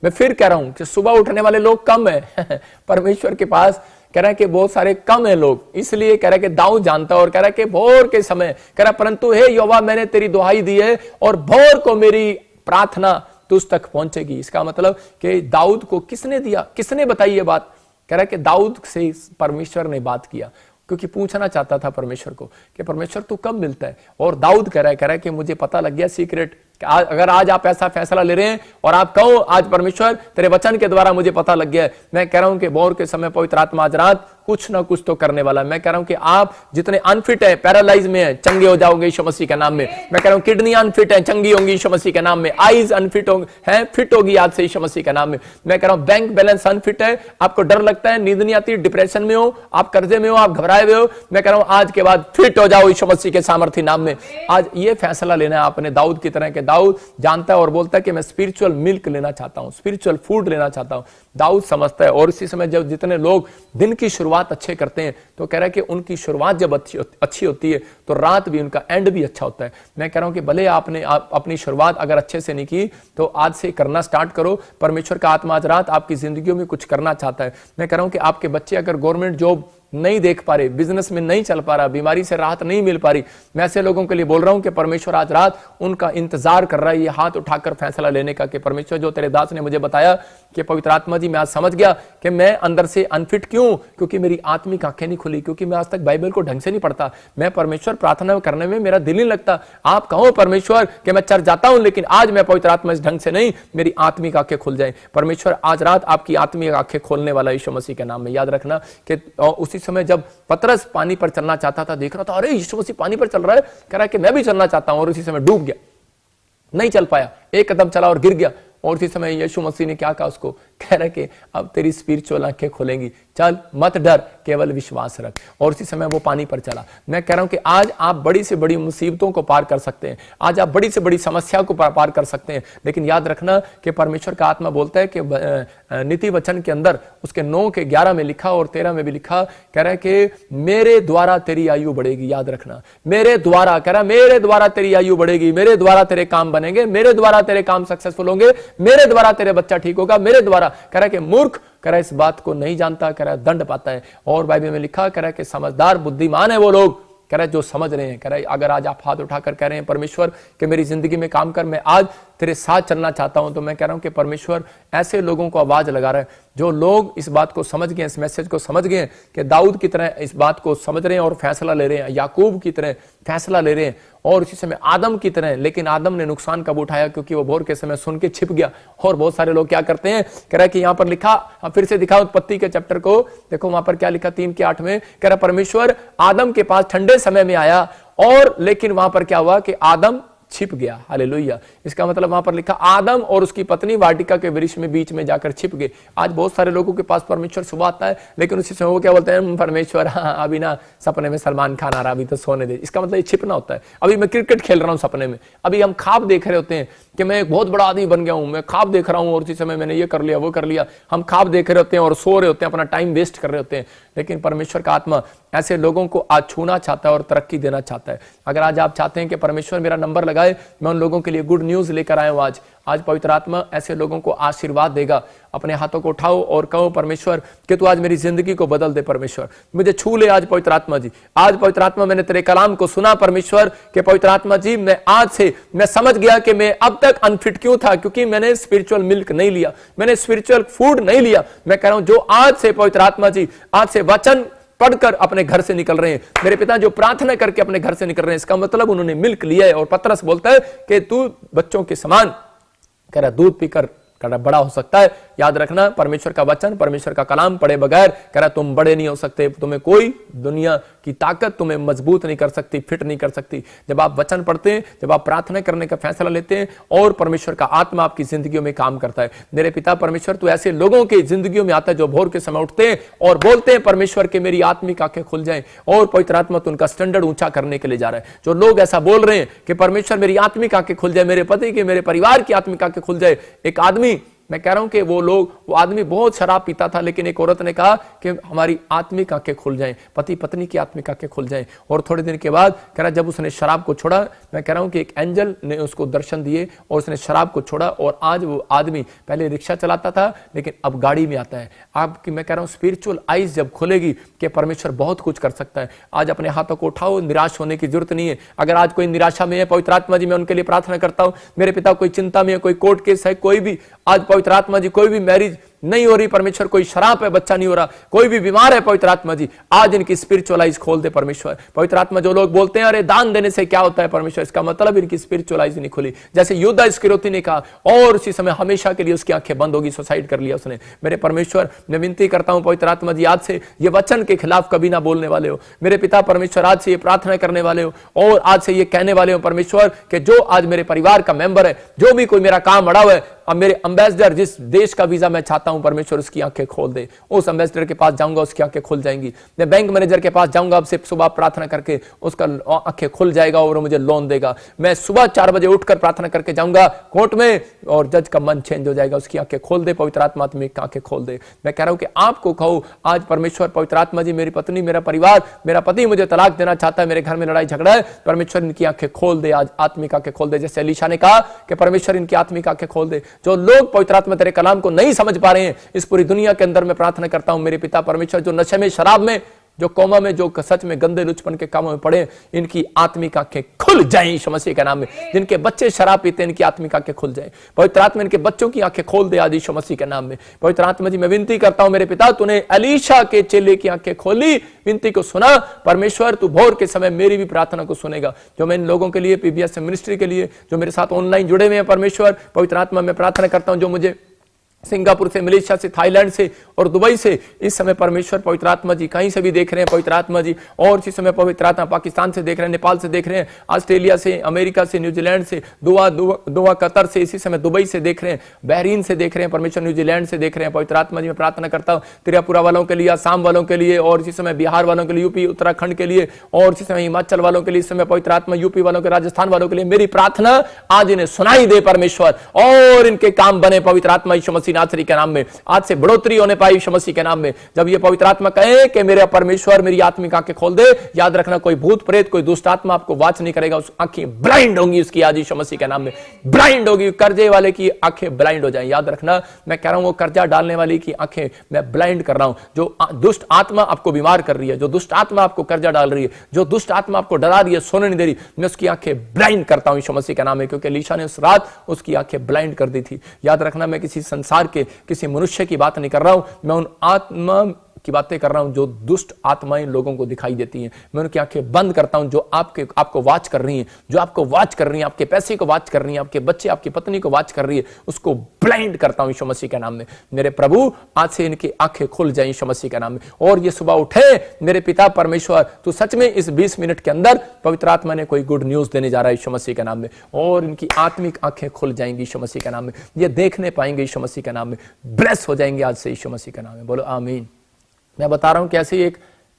मैं फिर कह रहा हूं कि सुबह उठने वाले लोग कम है। परमेश्वर के पास कह रहा है कि बहुत सारे कम है लोग, इसलिए कह रहा है कि दाऊद जानता है और कह रहा है कि भोर के समय कह रहा परंतु हे यहोवा, मैंने तेरी दुहाई दी है और भोर को मेरी प्रार्थना तुझ तक पहुंचेगी। इसका मतलब कि दाऊद को किसने दिया, किसने बताई ये बात? कह रहा है कि दाऊद से परमेश्वर ने बात किया, क्योंकि पूछना चाहता था परमेश्वर को कि परमेश्वर तू कब मिलता है। और दाऊद कह रहा है कि मुझे पता लग गया सीक्रेट, अगर आज आप ऐसा फैसला ले रहे हैं और आप कहो आज परमेश्वर तेरे वचन के द्वारा मुझे पता लग गया है, मैं कह रहा हूं कि भोर के समय पवित्र आत्मा आज रात कुछ ना कुछ तो करने वाला है। मैं कह रहा हूं कि आप जितने अनफिट है, पैरालाइज में है, चंगे हो जाओगे यीशु मसीह के नाम में। मैं कह रहा हूं किडनी अनफिट है, चंगी होंगी यीशु मसीह के नाम में। आईज अनफिट है, फिट होगी आज से यीशु मसीह के नाम में। मैं कह रहा हूं बैंक बैलेंस अनफिट है, आपको डर लगता है, नींद नहीं आती, डिप्रेशन में हो, आप कर्जे में हो, आप घबराए हुए हो, मैं कह रहा हूं आज के बाद फिट हो जाओ यीशु मसीह के सामर्थी नाम में। आज ये फैसला लेना है आपने दाऊद की तरह के। दाऊद जानता है और बोलता है कि मैं स्पिरिचुअल मिल्क लेना चाहता हूं, स्पिरिचुअल फूड लेना चाहता हूं। दाऊद समझता है। और इसी समय जब जितने लोग दिन की शुरुआत अच्छे करते हैं तो कह रहा है कि उनकी शुरुआत जब अच्छी होती है तो रात भी, उनका एंड भी अच्छा होता है। मैं कह रहा हूं कि भले आपने अपनी शुरुआत अगर अच्छे से नहीं की तो आज से करना स्टार्ट करो। परमेश्वर का आत्मा आज रात आपकी जिंदगियों में कुछ करना चाहता है। मैं कह रहा हूं कि आपके बच्चे अगर गवर्नमेंट जॉब नहीं देख पा रहे, बिजनेस में नहीं चल पा रहा, बीमारी से राहत नहीं मिल पा रही, मैं ऐसे लोगों के लिए बोल रहा हूं कि परमेश्वर आज रात उनका इंतजार कर रहा है, ये हाथ उठाकर फैसला लेने का कि परमेश्वर जो तेरे दास ने मुझे बताया कि पवित्र आत्मा जी मैं आज समझ गया कि मैं अंदर से अनफिट क्यों, क्योंकि मेरी आत्मिक आंखें नहीं खुली, क्योंकि मैं आज तक बाइबल को ढंग से नहीं पढ़ता, मैं परमेश्वर प्रार्थना करने में मेरा दिल नहीं लगता। आप कहो परमेश्वर कि मैं चर्च जाता हूं लेकिन आज मैं पवित्र आत्मा इस ढंग से नहीं, मेरी आत्मिक आंखें खुल जाए। परमेश्वर आज रात आपकी आत्मिक आंखें खोलने वाला यीशु मसीह के नाम में। याद रखना कि उसी समय जब पतरस पानी पर चलना चाहता था, देख रहा था अरे यीशु मसीह पानी पर चल रहा है, कह रहा है कि मैं भी चलना चाहता हूं, और उसी समय डूब गया, नहीं चल पाया, एक कदम चला और गिर गया। और उसी समय यीशु मसीह ने क्या कहा उसको, कह रहा है कि अब तेरी स्पिरिचुअल आंखें खुलेंगी, चल मत डर, केवल विश्वास रख। और उसी समय वो पानी पर चला। मैं कह रहा हूं कि आज आप बड़ी से बड़ी मुसीबतों को पार कर सकते हैं, आज आप बड़ी से बड़ी समस्या को पार कर सकते हैं, लेकिन याद रखना कि परमेश्वर का आत्मा बोलता है कि नीति वचन के अंदर उसके 9:11 में लिखा और 13 में भी लिखा, कह रहा है कि मेरे द्वारा तेरी आयु बढ़ेगी। याद रखना, मेरे द्वारा, कह रहा है मेरे द्वारा तेरी आयु बढ़ेगी, मेरे द्वारा तेरे काम बनेंगे, मेरे द्वारा तेरे काम सक्सेसफुल होंगे, मेरे द्वारा तेरे बच्चा ठीक होगा, मेरे द्वारा। कह रहा है कि मूर्ख, कह रहा है इस बात को नहीं जानता, कह रहा है दंड पाता है। और बाइबल में लिखा, कह रहा है कि समझदार बुद्धिमान है वो लोग, कह रहा है जो समझ रहे हैं। कह रहा है अगर आज आप हाथ उठाकर कह रहे हैं परमेश्वर कि मेरी जिंदगी में काम कर, मैं आज तेरे साथ चलना चाहता हूं, तो मैं कह रहा हूं कि परमेश्वर ऐसे लोगों को आवाज लगा रहा है जो लोग इस बात को समझ गए, इस मैसेज को समझ गए कि दाऊद की तरह इस बात को समझ रहे हैं और फैसला ले रहे हैं, याकूब की तरह फैसला ले रहे हैं, और इसी समय आदम की तरह। लेकिन आदम ने नुकसान कब उठाया, क्योंकि वो भोर के समय सुन के छिप गया। और बहुत सारे लोग क्या करते हैं, कह रहा है कि यहां पर लिखा, फिर से दिखा उत्पत्ति के चैप्टर को, देखो वहां पर क्या लिखा 3:8 में, कह रहा परमेश्वर आदम के पास ठंडे समय में आया, और लेकिन वहां पर क्या हुआ कि आदम छिप गया। हालेलुया। इसका मतलब वहां पर लिखा आदम और उसकी पत्नी वाटिका के वृक्ष में बीच में जाकर छिप गए। आज बहुत सारे लोगों के पास परमेश्वर सुबह आता है, लेकिन उसी समय वो क्या बोलते हैं, परमेश्वर हाँ अभी ना सपने में सलमान खान आ रहा, अभी तो सोने दे। इसका मतलब ये छिपना होता है। अभी मैं क्रिकेट खेल रहा हूं सपने में, अभी हम ख्वाब देख रहे होते हैं कि मैं एक बहुत बड़ा आदमी बन गया हूं, मैं ख्वाब देख रहा हूं और उसी समय मैंने ये कर लिया वो कर लिया। हम ख्वाब देख रहे होते हैं और सो रहे होते हैं, अपना टाइम वेस्ट कर रहे होते हैं। लेकिन परमेश्वर का आत्मा ऐसे लोगों को आज छूना चाहता है और तरक्की देना चाहता है। अगर आज आप चाहते हैं कि परमेश्वर मेरा नंबर लगाए, मैं उन लोगों के लिए गुड न्यूज लेकर आया हूं। आज पवित्र आत्मा ऐसे लोगों को आशीर्वाद देगा। अपने हाथों को उठाओ और कहो परमेश्वर कि तू आज मेरी जिंदगी को बदल दे। परमेश्वर मुझे छू ले आज पवित्र आत्मा जी। आज पवित्र आत्मा मैंने तेरे कलाम को सुना परमेश्वर के पवित्र आत्मा जी, मैं आज से मैं समझ गया कि मैं अब तक अनफिट क्यों था, क्योंकि मैंने स्पिरिचुअल मिल्क नहीं लिया, मैंने स्पिरिचुअल फूड नहीं लिया। मैं कह रहा हूं जो आज से पवित्र आत्मा जी आज से वचन पढ़कर अपने घर से निकल रहे हैं, मेरे पिता जो प्रार्थना करके अपने घर से निकल रहे हैं, इसका मतलब उन्होंने मिल्क लिया है। और पतरस बोलता है कि तू बच्चों के समान कह रहा दूध पीकर बड़ा हो सकता है। याद रखना, परमेश्वर का वचन, परमेश्वर का कलाम पढ़े बगैर कह रहा तुम बड़े नहीं हो सकते, तुम्हें कोई दुनिया की ताकत तुम्हें मजबूत नहीं कर सकती, फिट नहीं कर सकती। जब आप वचन पढ़ते हैं, जब आप प्रार्थना करने का फैसला लेते हैं और परमेश्वर का आत्मा आपकी जिंदगियों में काम करता है। मेरे पिता परमेश्वर तू ऐसे लोगों की जिंदगियों में आता है जो भोर के समय उठते हैं और बोलते हैं परमेश्वर के मेरी आत्मिक आंखें खुल जाएं, और पवित्र आत्मा तो उनका स्टैंडर्ड ऊंचा करने के लिए जा रहा है। जो लोग ऐसा बोल रहे हैं कि परमेश्वर मेरी आत्मिक आंखें खुल जाए, मेरे पति की, मेरे परिवार की आत्मिक आंखें खुल जाए। एक आदमी, मैं कह रहा हूं कि वो आदमी बहुत शराब पीता था, लेकिन एक औरत ने कहा कि हमारी आत्मिक आंखें खुल जाएं, पति पत्नी की आत्मिक आंखें खुल जाएं। और थोड़े दिन के बाद कह रहा जब उसने शराब को छोड़ा, मैं कह रहा हूं कि एक एंजल ने उसको दर्शन दिए और उसने शराब को छोड़ा। और आज वो आदमी पहले रिक्शा चलाता था लेकिन अब गाड़ी में आता है। आपकी मैं कह रहा हूं स्पिरिचुअल आइज जब खुलेगी कि परमेश्वर बहुत कुछ कर सकता है। आज अपने हाथों को उठाओ, निराश होने की जरूरत नहीं है। अगर आज कोई निराशा में है, पवित्र आत्मा जी मैं उनके लिए प्रार्थना करता हूं। मेरे पिता कोई चिंता में है, कोई कोर्ट केस है, कोई भी आज पवित्र आत्मा जी कोई भी मैरिज नहीं हो रही परमेश्वर, कोई शराब है, बच्चा नहीं हो रहा, कोई भी बीमार है पवित्र आत्मा जी आज इनकी स्पिरिचुअल आइज खोल दे परमेश्वर। पवित्र आत्मा जो लोग बोलते हैं अरे दान देने से क्या होता है परमेश्वर, इसका मतलब इनकी स्पिरिचुअल आइज नहीं खुली। जैसे युद्धा इस्करियोती ने कहा और उसी समय हमेशा के लिए उसकी आंखें बंद होगी, सुसाइड कर लिया उसने। मेरे परमेश्वर मैं विनती करता हूं पवित्र आत्मा जी आज से ये वचन के खिलाफ कभी ना बोलने वाले हो। मेरे पिता परमेश्वर आज से ये प्रार्थना करने वाले हो और आज से ये कहने वाले हो परमेश्वर कि जो आज मेरे परिवार का मेंबर है, जो भी कोई मेरा काम अड़ा हुआ है, अब मेरे एम्बेसडर जिस देश का वीजा मैं चाहता हूं परमेश्वर उसकी आंखें खोल दे। उस एम्बेसडर के पास जाऊंगा उसकी आंखें खुल जाएंगी। मैं बैंक मैनेजर के पास जाऊंगा, अब से सुबह प्रार्थना करके उसका आंखें खुल जाएगा और वो मुझे लोन देगा। मैं सुबह 4 बजे उठकर प्रार्थना करके जाऊंगा कोर्ट में और जज का मन चेंज हो जाएगा, उसकी आंखें खोल दे पवित्र आत्मा, तुम्हें आंखें खोल दे। मैं कह रहा हूं कि आपको कहो आज परमेश्वर पवित्र आत्मा जी मेरी पत्नी, मेरा परिवार, मेरा पति मुझे तलाक देना चाहता है, मेरे घर में लड़ाई झगड़ा है, परमेश्वर इनकी आंखें खोल दे, आज आत्मिक आंखें खोल दे। जैसे एलीशा ने कहा कि परमेश्वर इनकी आत्मिक आंखें खोल दे। जो लोग पवित्र आत्मा तेरे कलाम को नहीं समझ पा रहे हैं इस पूरी दुनिया के अंदर, मैं प्रार्थना करता हूं मेरे पिता परमेश्वर जो नशे में, शराब में, जो कोमा में, जो सच में गंदे लुचपन के कामों में पड़े, इनकी आत्मिक आंखें खुल जाएं यीशु मसीह के नाम में। जिनके बच्चे शराब पीते हैं इनकी आत्मिक आंखें खुल जाएं। पवित्र आत्मा इनके बच्चों की आंखें खोल दे आज यीशु मसीह के नाम में। पवित्र आत्मा जी मैं विनती करता हूं मेरे पिता, तूने एलीशा के चेले की आंखें खोली, विनती को सुना परमेश्वर, तू भोर के समय मेरी भी प्रार्थना को सुनेगा। जो मैं इन लोगों के लिए, पीबीएस मिनिस्ट्री के लिए जो मेरे साथ ऑनलाइन जुड़े हुए हैं परमेश्वर, पवित्र आत्मा मैं प्रार्थना करता हूं जो मुझे सिंगापुर से, मलेशिया से, थाईलैंड से और दुबई से इस समय परमेश्वर पवित्र आत्मा जी कहीं से भी देख रहे हैं पवित्र आत्मा जी, और इस समय पवित्र आत्मा पाकिस्तान से देख रहे हैं, नेपाल से देख रहे हैं, ऑस्ट्रेलिया से, अमेरिका से, न्यूजीलैंड से, दुआ कतर से, इसी समय दुबई से देख रहे हैं, बहरीन से देख रहे हैं परमेश्वर, न्यूजीलैंड से देख रहे हैं पवित्र आत्मा जी। मैं प्रार्थना करता हूँ त्रिपुरा वालों के लिए, आसाम वालों के लिए, और इसी समय बिहार वालों के लिए, यूपी उत्तराखंड के लिए, और इसी समय हिमाचल वालों के लिए, इस समय पवित्र आत्मा यूपी वालों के, राजस्थान वालों के लिए मेरी प्रार्थना आज इन्हें सुनाई दे परमेश्वर, और इनके काम बने पवित्र आत्मा यीशु मसीह नासरी के नाम में। आज से बढ़ोतरी होने पाई यीशु मसीह के नाम में। जब ये पवित्र आत्मा कहे कि मेरे परमेश्वर मेरी आत्मिक आंखें खोल दे, याद रखना कोई भूत प्रेत, कोई दुष्ट आत्मा आपको वाच नहीं करेगा, उस आंखें ब्लाइंड होंगी उसकी आज यीशु मसीह के नाम में, ब्लाइंड होगी। कर्जे वाले की आंखें ब्लाइंड हो जाए। याद रखना मैं कह रहा हूं वो कर्जा डालने वाली की आंखें मैं ब्लाइंड कर रहा हूं। जो दुष्ट आत्मा आपको बीमार कर रही है, जो दुष्ट आत्मा आपको कर्जा डाल रही है, जो दुष्ट आत्मा आपको डरा रही है, सोने नहीं दे रही, मैं उसकी आंखें ब्लाइंड करता हूं यीशु मसीह के नाम में, क्योंकि एलीशा ने उस रात उसकी आंखें ब्लाइंड कर दी थी। याद रखना मैं किसी संसार के, किसी मनुष्य की बात नहीं कर रहा हूं, मैं उन आत्मा की बातें कर रहा हूं जो दुष्ट आत्माएं लोगों को दिखाई देती हैं। मैं उनकी आंखें बंद करता हूं जो आपको वाच कर रही हैं, जो आपको वाच कर रही हैं, आपके पैसे को वाच कर रही हैं, आपके बच्चे, आपकी पत्नी को वाच कर रही है, उसको ब्लाइंड करता हूं यीशु मसीह के नाम में। मेरे प्रभु आज से इनकी आंखें खुल जाएं यीशु मसीह के नाम में, और ये सुबह उठे मेरे पिता परमेश्वर, तू सच में इस 20 मिनट के अंदर पवित्र आत्मा ने कोई गुड न्यूज देने जा रहा है यीशु मसीह के नाम में, और इनकी आत्मिक आंखें खुल जाएंगी यीशु मसीह के नाम में, ये देखने पाएंगे यीशु मसीह के नाम में, ब्लेस हो जाएंगे आज से यीशु मसीह के नाम में। बोलो आमीन। मैं बता रहा हूं कि ऐसी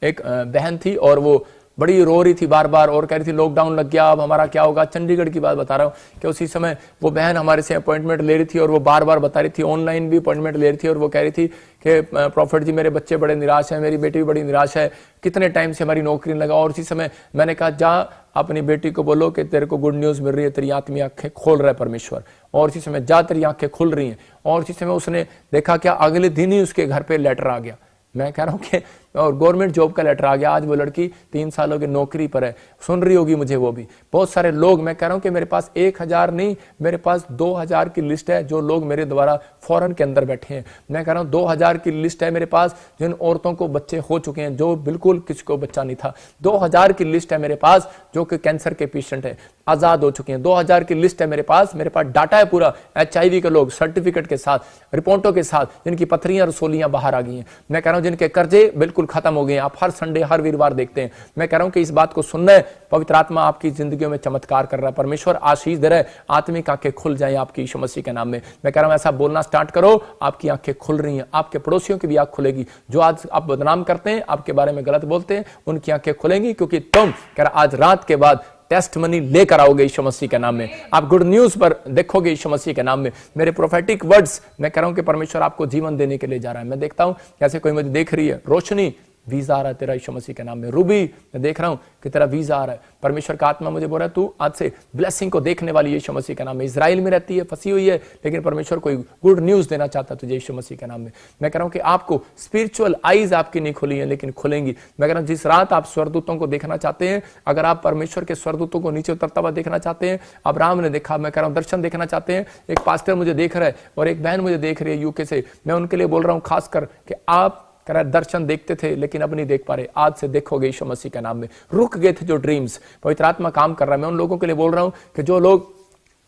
एक बहन थी और वो बड़ी रो रही थी बार बार और कह रही थी लॉकडाउन लग गया, अब हमारा क्या होगा। चंडीगढ़ की बात बता रहा हूँ कि उसी समय वो बहन हमारे से अपॉइंटमेंट ले रही थी और वो बार बार बता रही थी, ऑनलाइन भी अपॉइंटमेंट ले रही थी और वो कह रही थी कि प्रॉफिट जी मेरे बच्चे बड़े निराश हैं, मेरी बेटी भी बड़ी निराश है, कितने टाइम से हमारी नौकरी नहीं लगा। और उसी समय मैंने कहा जा अपनी बेटी को बोलो कि तेरे को गुड न्यूज़ मिल रही है, तेरी आत्मीय आंखें खोल रहा है परमेश्वर। और इसी समय जा तेरी आंखें खुल रही हैं। और इसी समय उसने देखा क्या अगले दिन ही उसके घर पे लेटर आ गया। मैं कह रहा हूँ कि और गवर्नमेंट जॉब का लेटर आ गया। आज वो लड़की 3 सालों की नौकरी पर है, सुन रही होगी मुझे वो भी। बहुत सारे लोग, मैं कह रहा हूँ कि मेरे पास 1000 नहीं, मेरे पास 2000 की लिस्ट है जो लोग मेरे द्वारा फॉरेन के अंदर बैठे हैं। मैं कह रहा हूँ 2000 की लिस्ट है मेरे पास जिन औरतों को बच्चे हो चुके हैं, जो बिल्कुल किसी को बच्चा नहीं था। 2000 की लिस्ट है मेरे पास जो कि कैंसर के पेशेंट है, आजाद हो चुके हैं। 2000 की लिस्ट है मेरे पास डाटा है पूरा HIV के लोग सर्टिफिकेट के साथ, रिपोर्टों के साथ, जिनकी पथरियां रसोलियां बाहर आ गई हैं। मैं कह रहा हूं जिनके कर्जे बिल्कुल खत्म हो गए हैं। आप हर संडे हर वीरवार देखते हैं। मैं कह रहा हूं कि इस बात को सुनना है, पवित्र आत्मा आपकी जिंदगियों में चमत्कार कर रहा है, परमेश्वर आशीष दे रहा है, आत्मिक आंखें खुल जाए आपकी यीशु मसीह के नाम में। मैं कह रहा हूं ऐसा बोलना स्टार्ट करो, आपकी आंखें खुल रही हैं, आपके पड़ोसियों की भी आंख खुलेगी। जो आज आप बदनाम करते हैं, आपके बारे में गलत बोलते हैं, उनकी आंखें खुलेंगी, क्योंकि तुम कह रहा आज रात के बाद टेस्ट मनी लेकर आओगे यीशु मसीह के नाम में। आप गुड न्यूज पर देखोगे यीशु मसीह के नाम में। मेरे प्रोफेटिक वर्ड्स, मैं कह रहा हूं कि परमेश्वर आपको जीवन देने के लिए जा रहा है। मैं देखता हूं कैसे कोई मुझे देख रही है, रोशनी वीजा आ रहा है तेरा यीशु मसीह के नाम में। रूबी मैं देख रहा हूं कि तेरा वीजा आ रहा है। परमेश्वर का आत्मा मुझे बोल रहा है तू आज से ब्लेसिंग को देखने वाली यीशु मसीह के नाम में। इजराइल में रहती है, फंसी हुई है, लेकिन परमेश्वर कोई गुड न्यूज देना चाहता तुझे यीशु मसीह के नाम में। मैं कह रहा हूं कि आपको स्पिरिचुअल आईज आपकी नहीं खुली है, लेकिन खुलेंगी। मैं कह रहा हूं जिस रात आप स्वर्गदूतों को देखना चाहते हैं, अगर आप परमेश्वर के स्वर्गदूतों को नीचे उतरता हुआ देखना चाहते हैं, अब्राहम ने देखा, मैं कह रहा हूं दर्शन देखना चाहते हैं। एक पास्टर मुझे देख रहा है और एक बहन मुझे देख रही है यूके से। मैं उनके लिए बोल रहा हूं खासकर कि आप दर्शन देखते थे लेकिन अब नहीं देख पा रहे, आज से देखोगे यीशु मसीह के नाम में। रुक गए थे जो ड्रीम्स, पवित्र आत्मा काम कर रहा है। मैं उन लोगों के लिए बोल रहा हूं कि जो लोग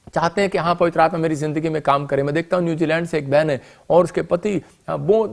चाहते हैं कि हाँ पवित्र आत्मा मेरी जिंदगी में काम करे। मैं देखता हूँ न्यूजीलैंड से एक बहन है और उसके पति बहुत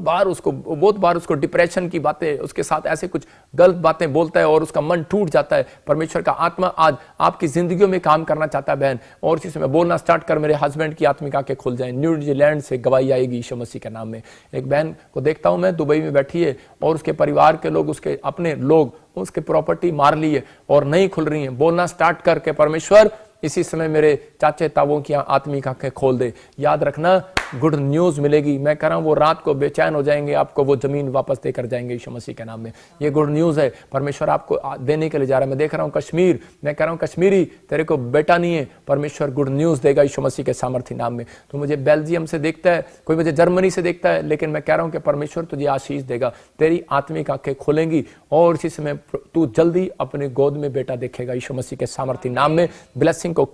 बार उसको डिप्रेशन की बातें, उसके साथ ऐसे कुछ गलत बातें बोलता है और उसका मन टूट जाता है। परमेश्वर का आत्मा आज आपकी जिंदगियों में काम करना चाहता है बहन। और इसी समय बोलना स्टार्ट कर, मेरे हस्बैंड की आत्मिक आंखें खुल जाए। न्यूजीलैंड से गवाही आएगी यीशु मसीह के नाम में। एक बहन को देखता हूं मैं, दुबई में बैठी है और उसके परिवार के लोग, उसके अपने लोग उसके प्रॉपर्टी मार ली है और नहीं खुल रही है। बोलना स्टार्ट करके परमेश्वर इसी समय मेरे चाचे तावों की आत्मिक आंखें खोल दे। याद रखना गुड न्यूज मिलेगी। मैं कह रहा हूं वो रात को बेचैन हो जाएंगे, आपको वो जमीन वापस देकर जाएंगे यीशु मसीह के नाम में। ये गुड न्यूज है, परमेश्वर आपको देने के लिए जा रहा है। मैं देख रहा हूं कश्मीर, मैं कह रहा हूं कश्मीरी तेरे को बेटा नहीं है, परमेश्वर गुड न्यूज देगा यीशु मसीह के सामर्थ्य नाम में। तो मुझे बेल्जियम से देखता है, कोई मुझे जर्मनी से देखता है, लेकिन मैं कह रहा हूं कि परमेश्वर तुझे आशीष देगा, तेरी आत्मिक आंखें खुलेंगी और इसी समय तू जल्दी अपने गोद में बेटा देखेगा यीशु मसीह के सामर्थ्य नाम में। ब्लेसिंग को